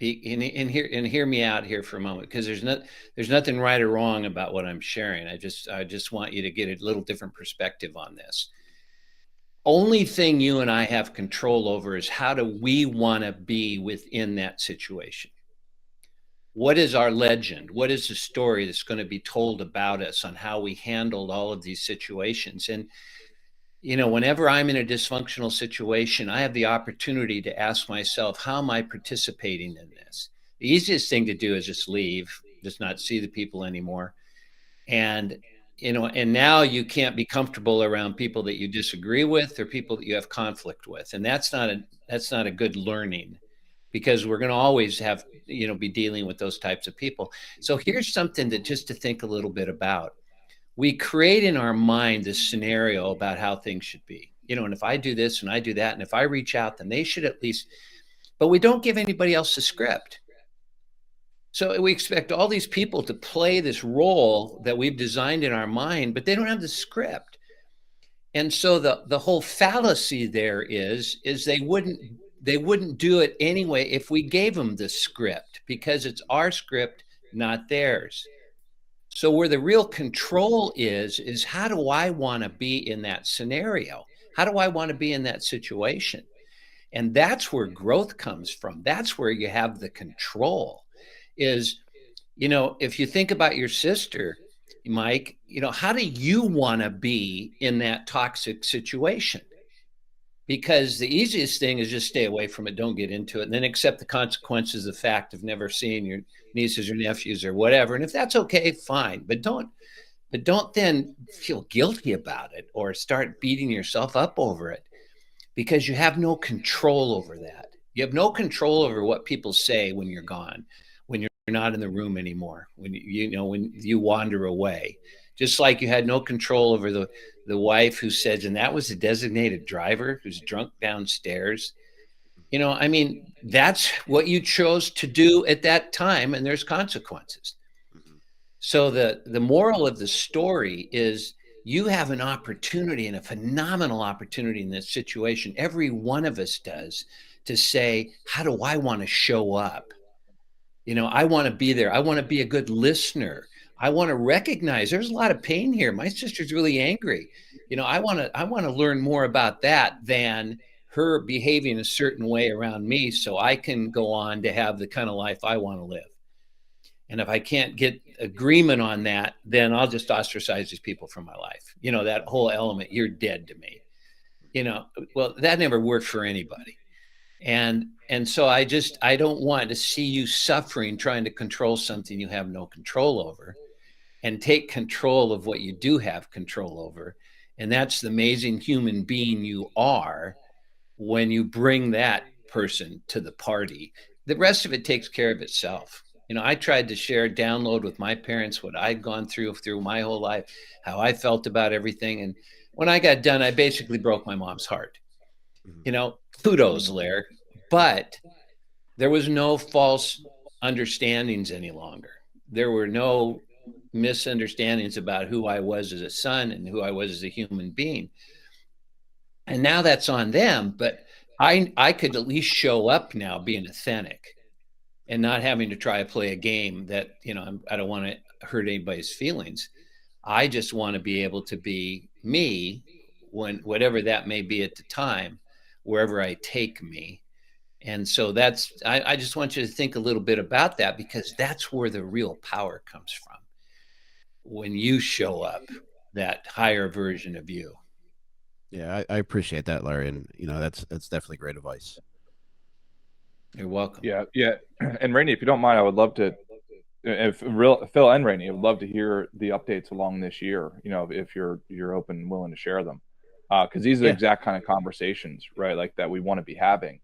And hear me out here for a moment, because there's nothing right or wrong about what I'm sharing. I just want you to get a little different perspective on this. Only thing you and I have control over is how do we want to be within that situation. What is our legend? What is the story that's going to be told about us on how we handled all of these situations? And whenever I'm in a dysfunctional situation, I have the opportunity to ask myself, how am I participating in this? The easiest thing to do is just leave, just not see the people anymore. And, and now you can't be comfortable around people that you disagree with or people that you have conflict with. And that's not a good learning, because we're going to always have, be dealing with those types of people. So here's something to think a little bit about. We create in our mind this scenario about how things should be, and if I do this and I do that, and if I reach out, then they should at least, but we don't give anybody else the script. So we expect all these people to play this role that we've designed in our mind, but they don't have the script. And so the whole fallacy there is they wouldn't do it anyway if we gave them the script, because it's our script, not theirs. So where the real control is how do I want to be in that scenario? How do I want to be in that situation? And that's where growth comes from. That's where you have the control is, if you think about your sister, Mike, how do you want to be in that toxic situation? Because the easiest thing is just stay away from it. Don't get into it. And then accept the consequences of the fact of never seeing your nieces or nephews or whatever. And if that's okay, fine. But don't then feel guilty about it or start beating yourself up over it, because you have no control over that. You have no control over what people say when you're gone, when you're not in the room anymore, when you wander away. Just like you had no control over the wife who said, and that was a designated driver who's drunk downstairs. That's what you chose to do at that time, and there's consequences. So the moral of the story is you have an opportunity, and a phenomenal opportunity in this situation. Every one of us does, to say, how do I want to show up? I want to be there. I want to be a good listener. I want to recognize there's a lot of pain here. My sister's really angry. I want to learn more about that than her behaving a certain way around me, so I can go on to have the kind of life I want to live. And if I can't get agreement on that, then I'll just ostracize these people from my life. That whole element, you're dead to me. Well, that never worked for anybody. And so I don't want to see you suffering trying to control something you have no control over. and take control of what you do have control over. And that's the amazing human being you are when you bring that person to the party. The rest of it takes care of itself. I tried to share, download with my parents what I'd gone through my whole life, how I felt about everything. And when I got done, I basically broke my mom's heart. Kudos, Lair. But there was no false understandings any longer. There were no misunderstandings about who I was as a son and who I was as a human being. And now that's on them, but I could at least show up now being authentic and not having to try to play a game that, I don't want to hurt anybody's feelings. I just want to be able to be me when whatever that may be at the time, wherever I take me. And so I just want you to think a little bit about that, because that's where the real power comes from. When you show up, that higher version of you. Yeah, I appreciate that, Larry. And, that's definitely great advice. You're welcome. Yeah. And Rainey, if you don't mind, I would love to, if Phil and Rainey, I would love to hear the updates along this year, if you're open and willing to share them. Because these are the exact kind of conversations, right, like that we want to be having.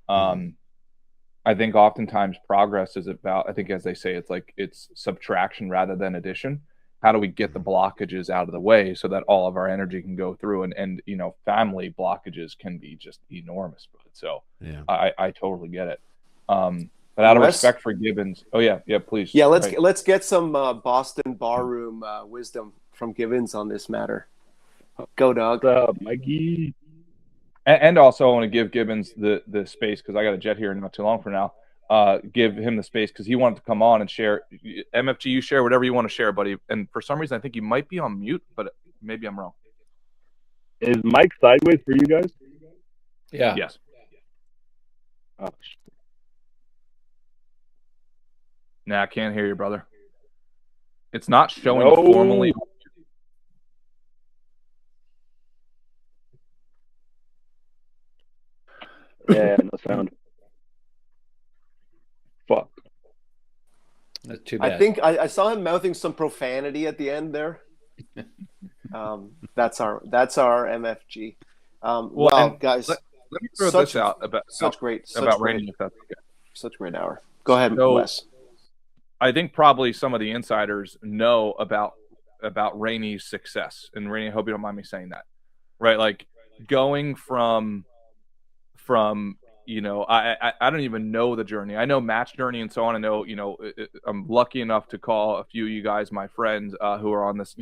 I think oftentimes progress is about, I think as they say, it's subtraction rather than addition. How do we get the blockages out of the way so that all of our energy can go through, and family blockages can be just enormous. So yeah, I totally get it. But out of respect for Gibbons, please. Yeah, let's get some Boston barroom wisdom from Gibbons on this matter. Go, dog. What's up, Mikey? And also, I want to give Gibbons the space, because I got a jet here not too long from now. Give him the space because he wanted to come on and share. MFG, you share whatever you want to share, buddy. And for some reason, I think you might be on mute, but maybe I'm wrong. Is Mike sideways for you guys? Yeah. Yes. Oh, Nah, I can't hear you, brother. It's not showing formally. Yeah, no sound. Fuck. That's too bad. I think I saw him mouthing some profanity at the end there. That's our MFG. Well, guys, let me throw this out about Rainey, if that's okay. Such a great hour. Go ahead, Wes. I think probably some of the insiders know about Rainey's success, and Rainey, I hope you don't mind me saying that, right? Like going from I don't even know the journey. I know Matt's journey and so on. I know, I'm lucky enough to call a few of you guys my friends who are on this,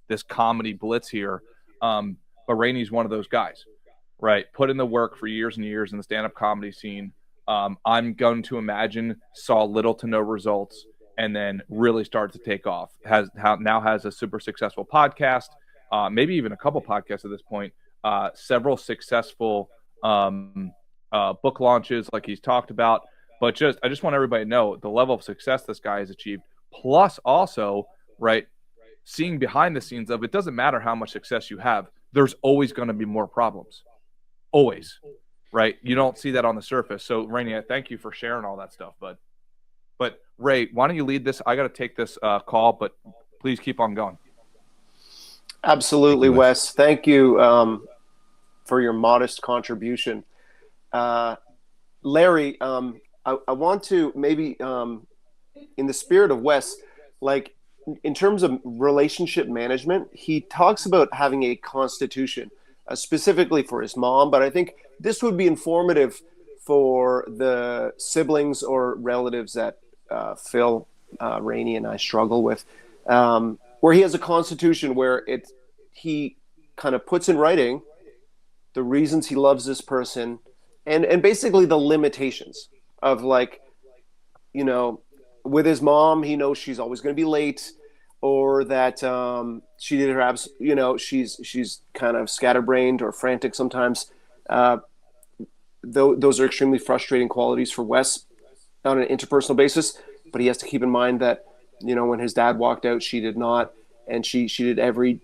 this comedy blitz here. But Rainey's one of those guys, right? Put in the work for years and years in the stand-up comedy scene. I'm going to imagine saw little to no results and then really started to take off. Now has a super successful podcast, maybe even a couple podcasts at this point, several successful book launches like he's talked about. But I just want everybody to know the level of success this guy has achieved. Plus also, right, seeing behind the scenes of it doesn't matter how much success you have. There's always going to be more problems. Always. Right? You don't see that on the surface. So, Rainey, thank you for sharing all that stuff. But Ray, why don't you lead this? I got to take this call, but please keep on going. Absolutely, Wes. Thank you for your modest contribution. Larry, I want to maybe, in the spirit of Wes, like in terms of relationship management, he talks about having a constitution, specifically for his mom, but I think this would be informative for the siblings or relatives that Phil, Rainey, and I struggle with, where he has a constitution where he kind of puts in writing the reasons he loves this person and basically the limitations of, like, with his mom, he knows she's always going to be late, or that she did her she's kind of scatterbrained or frantic sometimes. Those are extremely frustrating qualities for Wes on an interpersonal basis, but he has to keep in mind that, when his dad walked out, she did not, and she did every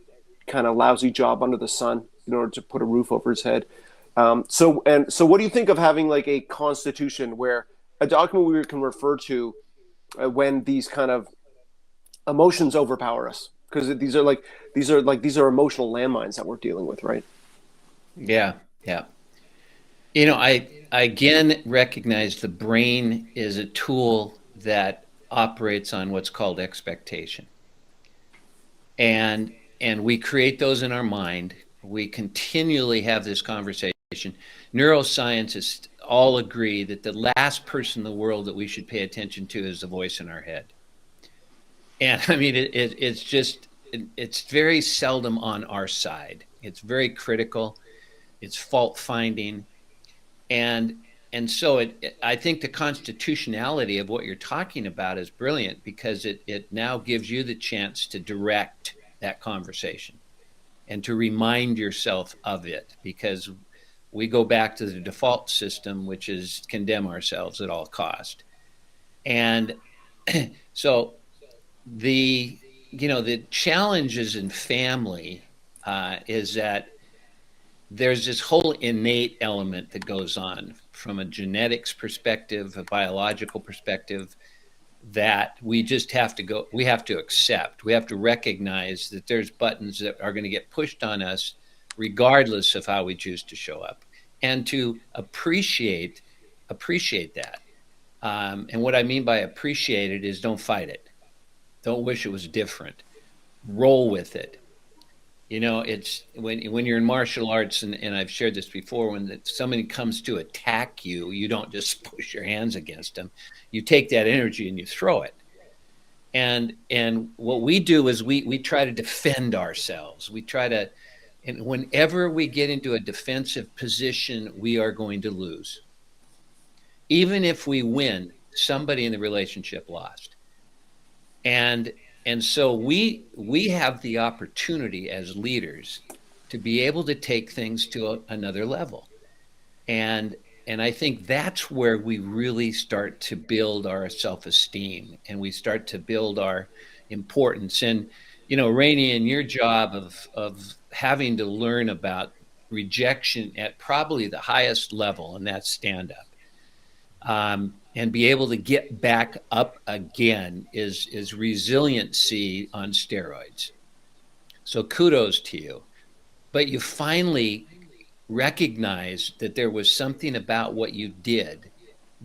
kind of lousy job under the sun in order to put a roof over his head. So what do you think of having like a constitution, where a document we can refer to when these kind of emotions overpower us, because these are emotional landmines that we're dealing with, right? Yeah. Yeah. I again recognize the brain is a tool that operates on what's called expectation. And we create those in our mind. We continually have this conversation. Neuroscientists all agree that the last person in the world that we should pay attention to is the voice in our head. And I mean, it's very seldom on our side. It's very critical. It's fault finding. And so I think the constitutionality of what you're talking about is brilliant, because it now gives you the chance to direct that conversation and to remind yourself of it, because we go back to the default system, which is condemn ourselves at all cost. And so the challenges in family is that there's this whole innate element that goes on from a genetics perspective, a biological perspective, that we just have to we have to accept. We have to recognize that there's buttons that are going to get pushed on us regardless of how we choose to show up, and to appreciate that. And what I mean by appreciate it is, don't fight it. Don't wish it was different. Roll with it. It's when you're in martial arts, and I've shared this before, when somebody comes to attack you, you don't just push your hands against them. You take that energy and you throw it. And what we do is we try to defend ourselves. And whenever we get into a defensive position, we are going to lose. Even if we win, somebody in the relationship lost. And so we have the opportunity as leaders to be able to take things to another level. And I think that's where we really start to build our self-esteem, and we start to build our importance. And, Rainey, in your job of having to learn about rejection at probably the highest level, and that's stand-up, and be able to get back up again is resiliency on steroids. So kudos to you. But you finally recognized that there was something about what you did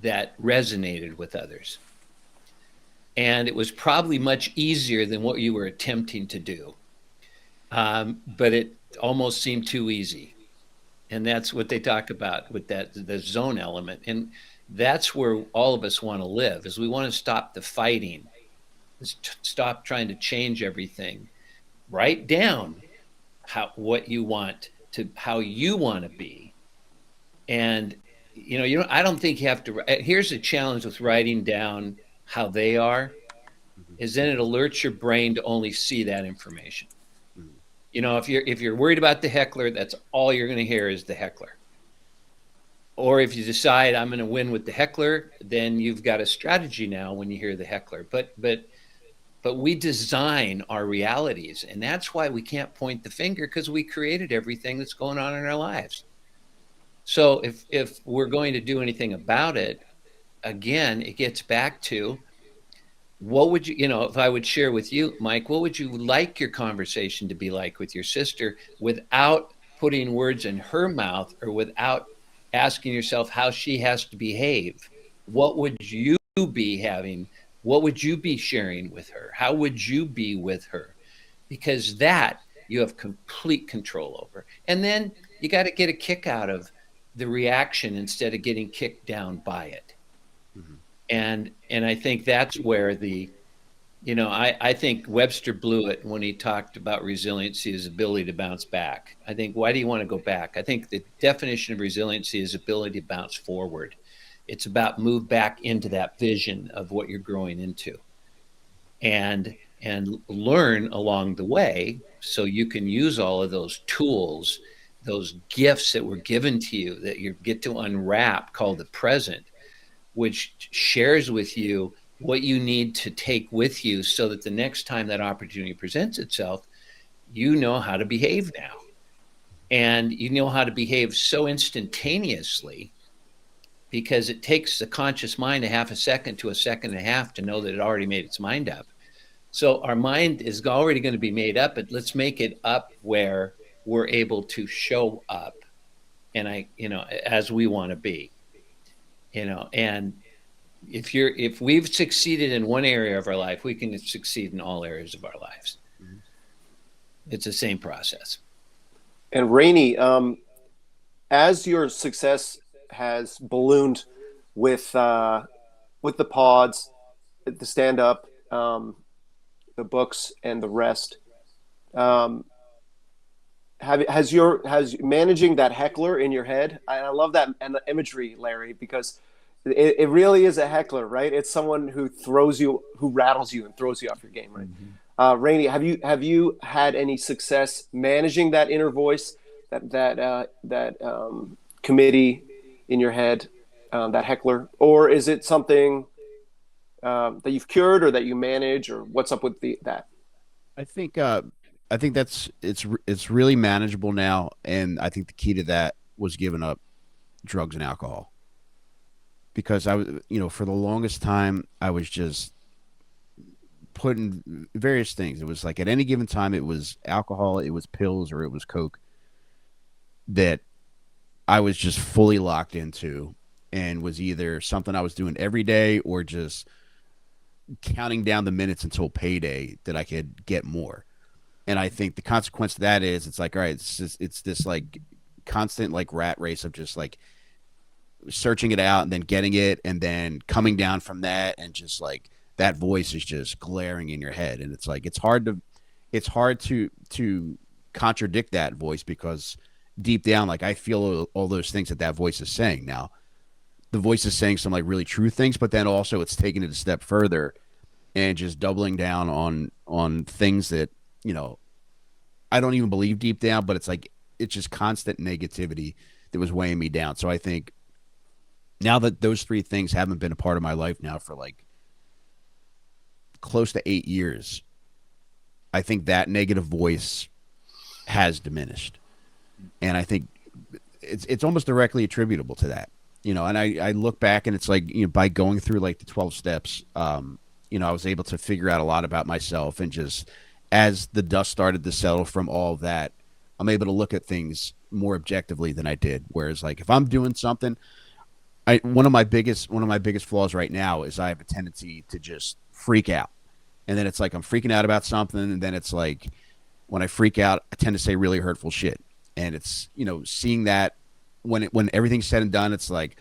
that resonated with others. And it was probably much easier than what you were attempting to do. But it almost seemed too easy. And that's what they talk about with the zone element. And that's where all of us want to live, is we want to stop the fighting, stop trying to change everything. Write down what you want to, how you want to be. And, I don't think you have to. Here's the challenge with writing down how they are, is then it alerts your brain to only see that information. If you're worried about the heckler, that's all you're going to hear is the heckler. Or if you decide I'm going to win with the heckler, then you've got a strategy now when you hear the heckler. But we design our realities, and that's why we can't point the finger, because we created everything that's going on in our lives. So if we're going to do anything about it, again, it gets back to, what would if I would share with you, Mike, what would you like your conversation to be like with your sister, without putting words in her mouth, or without asking yourself how she has to behave? What would you be having? What would you be sharing with her? How would you be with her? Because that you have complete control over. And then you got to get a kick out of the reaction instead of getting kicked down by it. Mm-hmm. And I think that's where I think Webster blew it when he talked about resiliency as ability to bounce back. I think, why do you want to go back? I think the definition of resiliency is ability to bounce forward. It's about move back into that vision of what you're growing into, and learn along the way, so you can use all of those tools, those gifts that were given to you that you get to unwrap, called the present, which shares with you what you need to take with you, so that the next time that opportunity presents itself, you know how to behave now. And you know how to behave so instantaneously, because it takes the conscious mind a half a second to a second and a half to know that it already made its mind up. So our mind is already going to be made up, but let's make it up where we're able to show up and as we want to be, and if we've succeeded in one area of our life, we can succeed in all areas of our lives. Mm-hmm. It's the same process. And Rainey, as your success has ballooned with the pods, the stand up, the books, and the rest, has managing that heckler in your head? I love that and the imagery, Larry, because it really is a heckler, right? It's someone who rattles you and throws you off your game, right? Mm-hmm. Rainey, have you had any success managing that inner voice, that committee in your head, that heckler, or is it something that you've cured or that you manage, or what's up with that? I think it's really manageable now, and I think the key to that was giving up drugs and alcohol, because I was, for the longest time I was just putting various things. It was like at any given time it was alcohol, it was pills, or it was coke that I was just fully locked into, and was either something I was doing every day or just counting down the minutes until payday that I could get more. And I think the consequence of that is it's like, all right, it's this like constant like rat race of just like searching it out and then getting it and then coming down from that, and just like that voice is just glaring in your head. And it's like it's hard to contradict that voice, because deep down, like I feel all those things that voice is saying. Now the voice is saying some like really true things, but then also it's taking it a step further and just doubling down on things that, I don't even believe deep down, but it's like, it's just constant negativity that was weighing me down. So I think now that those three things haven't been a part of my life now for like close to 8 years, I think that negative voice has diminished. And I think it's almost directly attributable to that, and I look back and it's like, by going through like the 12 steps, I was able to figure out a lot about myself, and just as the dust started to settle from all of that, I'm able to look at things more objectively than I did. Whereas like if I'm doing something, one of my biggest flaws right now is I have a tendency to just freak out. And then it's like I'm freaking out about something, and then it's like when I freak out, I tend to say really hurtful shit. And it's, seeing that when everything's said and done, it's like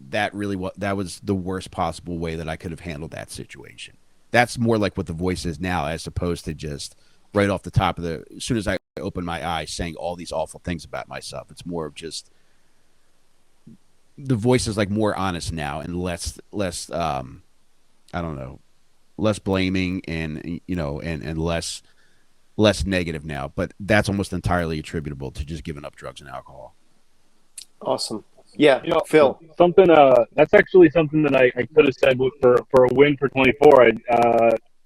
that was the worst possible way that I could have handled that situation. That's more like what the voice is now, as opposed to just right off the top of as soon as I open my eyes saying all these awful things about myself. It's more of just the voice is like more honest now, and less I don't know, less blaming, and and less negative now. But that's almost entirely attributable to just giving up drugs and alcohol. Awesome. Yeah, Phil. Something that's actually something that I could have said for a win for 24. I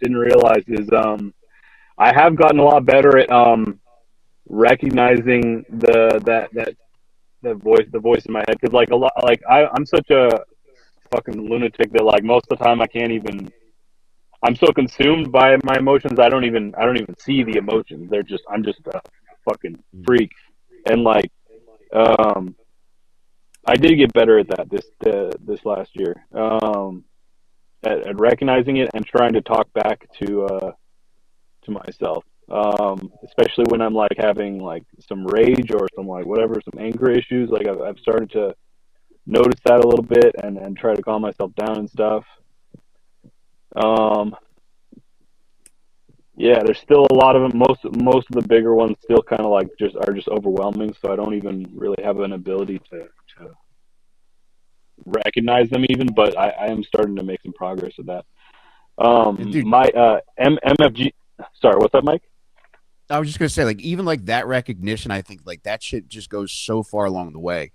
didn't realize is I have gotten a lot better at recognizing the voice in my head, because like a lot, like I'm such a fucking lunatic that like most of the time I can't even. I'm so consumed by my emotions, I don't even see the emotions. I'm just a fucking freak, and like I did get better at that this last year, at recognizing it and trying to talk back to myself, especially when I'm like having like some rage or some like whatever, some anger issues. Like I've started to notice that a little bit and try to calm myself down and stuff. Yeah, there's still a lot of them. Most of the bigger ones still kind of like just overwhelming. So I don't even really have an ability to recognize them even. But I am starting to make some progress with that. My MFG. Sorry, what's up, Mike? I was just gonna say, like, even like that recognition, I think like that shit just goes so far along the way,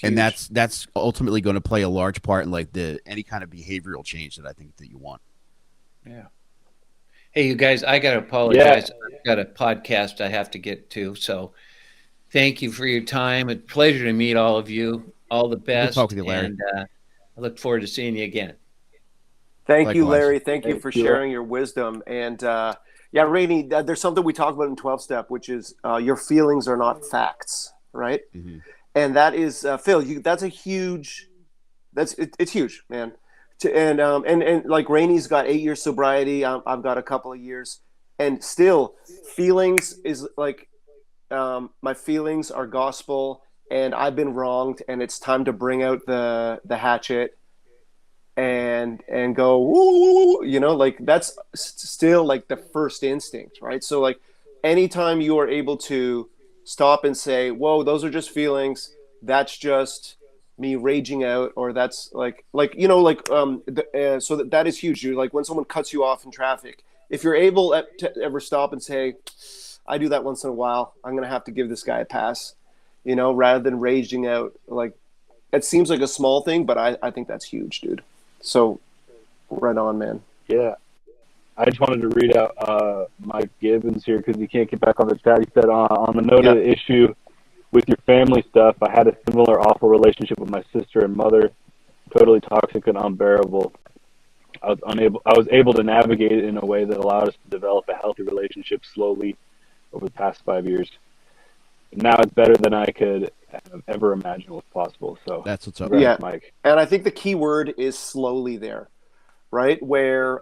and that's ultimately going to play a large part in like any kind of behavioral change that I think that you want. Yeah. Hey, you guys, I got to apologize. Yeah. I've got a podcast I have to get to. So thank you for your time. It's a pleasure to meet all of you. All the best. Good talking to you, Larry. And I look forward to seeing you again. Thank you, Likewise. Larry. Thank you Hey, for Sheila. sharing your wisdom. And yeah, Rainey, there's something we talk about in 12 step, which is your feelings are not facts, right? Mm-hmm. And that is Phil. That's a huge. It's huge, man. And like Rainey's got 8 years sobriety. I've got a couple of years, and still, feelings is like my feelings are gospel, and I've been wronged, and it's time to bring out the hatchet and go woo, like that's still like the first instinct, right? So like anytime you are able to stop and say, whoa, those are just feelings, that's just me raging out, or that's so that is huge. You like when someone cuts you off in traffic, if you're able to ever stop and say, I do that once in a while, I'm gonna have to give this guy a pass, rather than raging out. Like it seems like a small thing, but I think that's huge, dude. So, right on, man. Yeah. I just wanted to read out Mike Gibbons here because he can't get back on the chat. He said, on the note of the issue with your family stuff, I had a similar awful relationship with my sister and mother, totally toxic and unbearable. I was able to navigate it in a way that allowed us to develop a healthy relationship slowly over the past 5 years. Now it's better than I could have ever imagined was possible. So That's what's up. Yeah, Mike. and I think the key word is slowly there, right? Where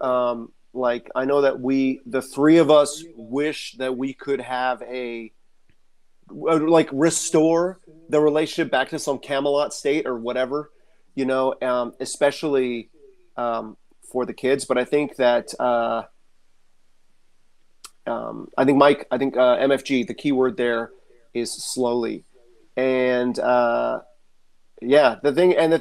like I know that the three of us, wish that we could have like restore the relationship back to some Camelot state or whatever, especially for the kids. But I think that I think Mike, MFG, the key word there is slowly. And the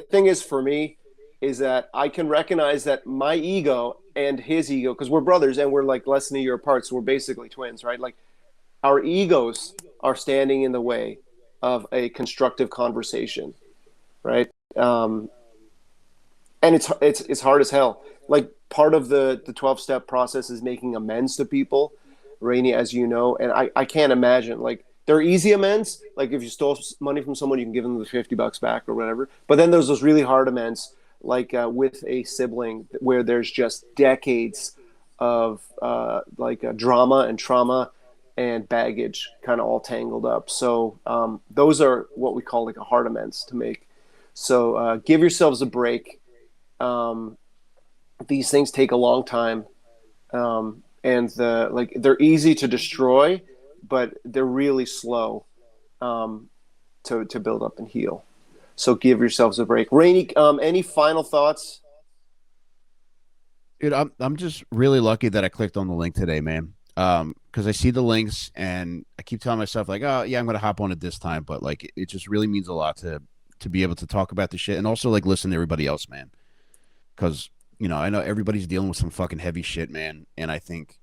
thing is for me is that I can recognize that my ego and his ego, because we're brothers and we're like less than a year apart, so we're basically twins, right? Like our egos are standing in the way of a constructive conversation, right? And it's hard as hell. Like part of the 12-step process is making amends to people, Rainey, as you know, and I can't imagine like they're easy amends. Like if you stole money from someone, you can give them the $50 back or whatever. But then there's those really hard amends, like with a sibling, where there's just decades of drama and trauma and baggage kind of all tangled up. So those are what we call like a hard amends to make. So give yourselves a break. These things take a long time, and they're easy to destroy, but they're really slow to build up and heal. So give yourselves a break. Rainey, any final thoughts? Dude, I'm just really lucky that I clicked on the link today, man. Because I see the links and I keep telling myself like, oh yeah, I'm gonna hop on it this time, but like it just really means a lot to be able to talk about the shit and also like listen to everybody else, man. Because I know everybody's dealing with some fucking heavy shit, man, and I think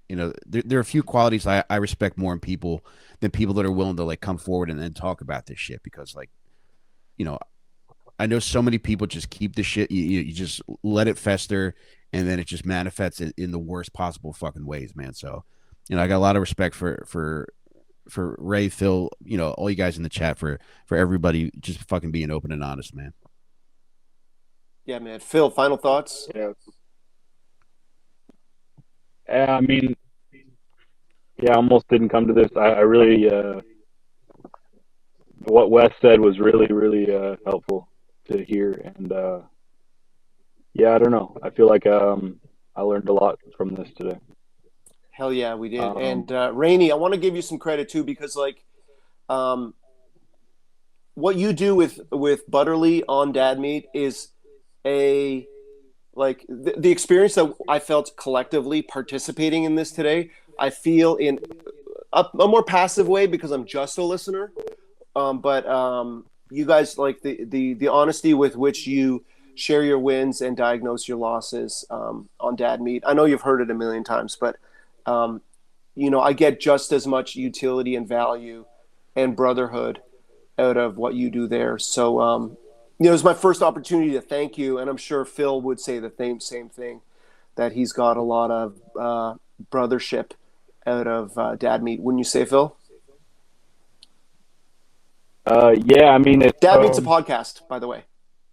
there are a few qualities I respect more in people than people that are willing to like come forward and then talk about this shit because like I know so many people just keep the shit. You just let it fester, and then it just manifests in the worst possible fucking ways, man. So, I got a lot of respect for Ray, Phil, all you guys in the chat for everybody just fucking being open and honest, man. Yeah, man. Phil, final thoughts? Yeah. I mean, yeah, I almost didn't come to this. I really, what Wes said was really, really helpful to hear. And yeah, I don't know. I feel like I learned a lot from this today. Hell yeah, we did. And Rainey, I want to give you some credit too, because like what you do with Butterly on Dad Meat is the experience that I felt collectively participating in this today. I feel in a more passive way because I'm just a listener. But you guys, like the honesty with which you share your wins and diagnose your losses on Dad Meat. I know you've heard it a million times, but I get just as much utility and value and brotherhood out of what you do there. So it was my first opportunity to thank you, and I'm sure Phil would say the same thing, that he's got a lot of brothership out of Dad Meat. Wouldn't you say, Phil? Yeah, I mean, Dad Meat's a podcast, by the way.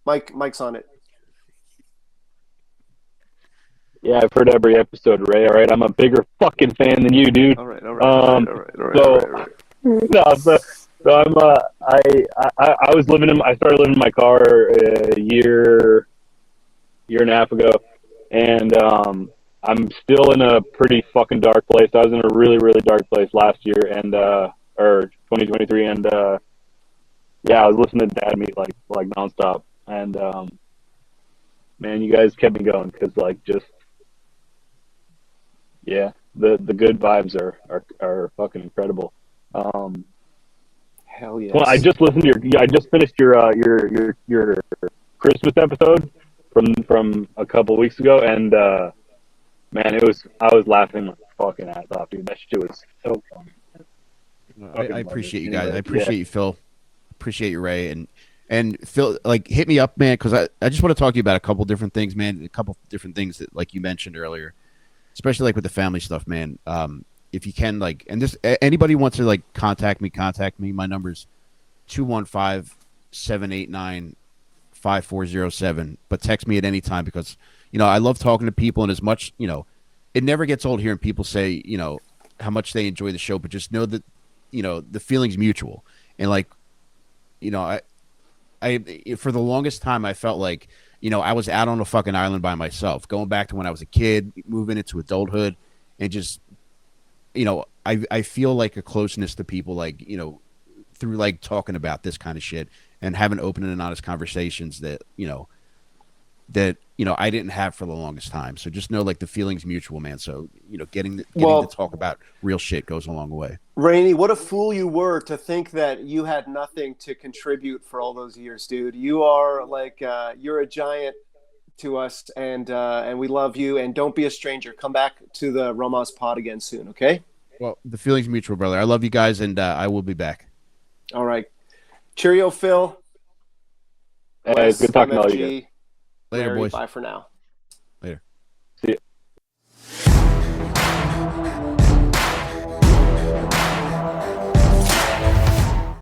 Mike's on it. Yeah, I've heard every episode, Ray. All right, I'm a bigger fucking fan than you, dude. All right, all right, all right, all right, all right, So, all right, all right. no, so I'm I was I started living in my car a year and a half ago, and I'm still in a pretty fucking dark place. I was in a really, really dark place last year and or 2023, and yeah, I was listening to Dad Meat like nonstop, and man, you guys kept me going because like just yeah, the good vibes are fucking incredible. Hell yes. Well, I just listened to I just finished your Christmas episode from a couple weeks ago, and man, I was laughing my fucking ass off, dude. That shit was so funny. I appreciate you guys. Anyway, I appreciate you, Phil. Appreciate you, Ray, and Phil. Like, hit me up, man, because I just want to talk to you about a couple different things, man. A couple different things that like you mentioned earlier, especially like with the family stuff, man. If you can, like, and this anybody wants to like contact me. My number's 215-789-5407. But text me at any time because I love talking to people, and as much it never gets old hearing people say how much they enjoy the show, but just know that the feeling's mutual. And like I for the longest time I felt like I was out on a fucking island by myself, going back to when I was a kid, moving into adulthood, and just I feel like a closeness to people, like through like talking about this kind of shit and having open and honest conversations that I didn't have for the longest time. So just know like the feeling's mutual, man. So getting to talk about real shit goes a long way. Rainey, what a fool you were to think that you had nothing to contribute for all those years, dude. You are like you're a giant to us, and we love you. And don't be a stranger. Come back to the Rhomas pod again soon, okay? Well, the feeling's mutual, brother. I love you guys, and I will be back. All right. Cheerio, Phil. Hey, it's good talking to all you guys. Later, Larry, boys. bye for now.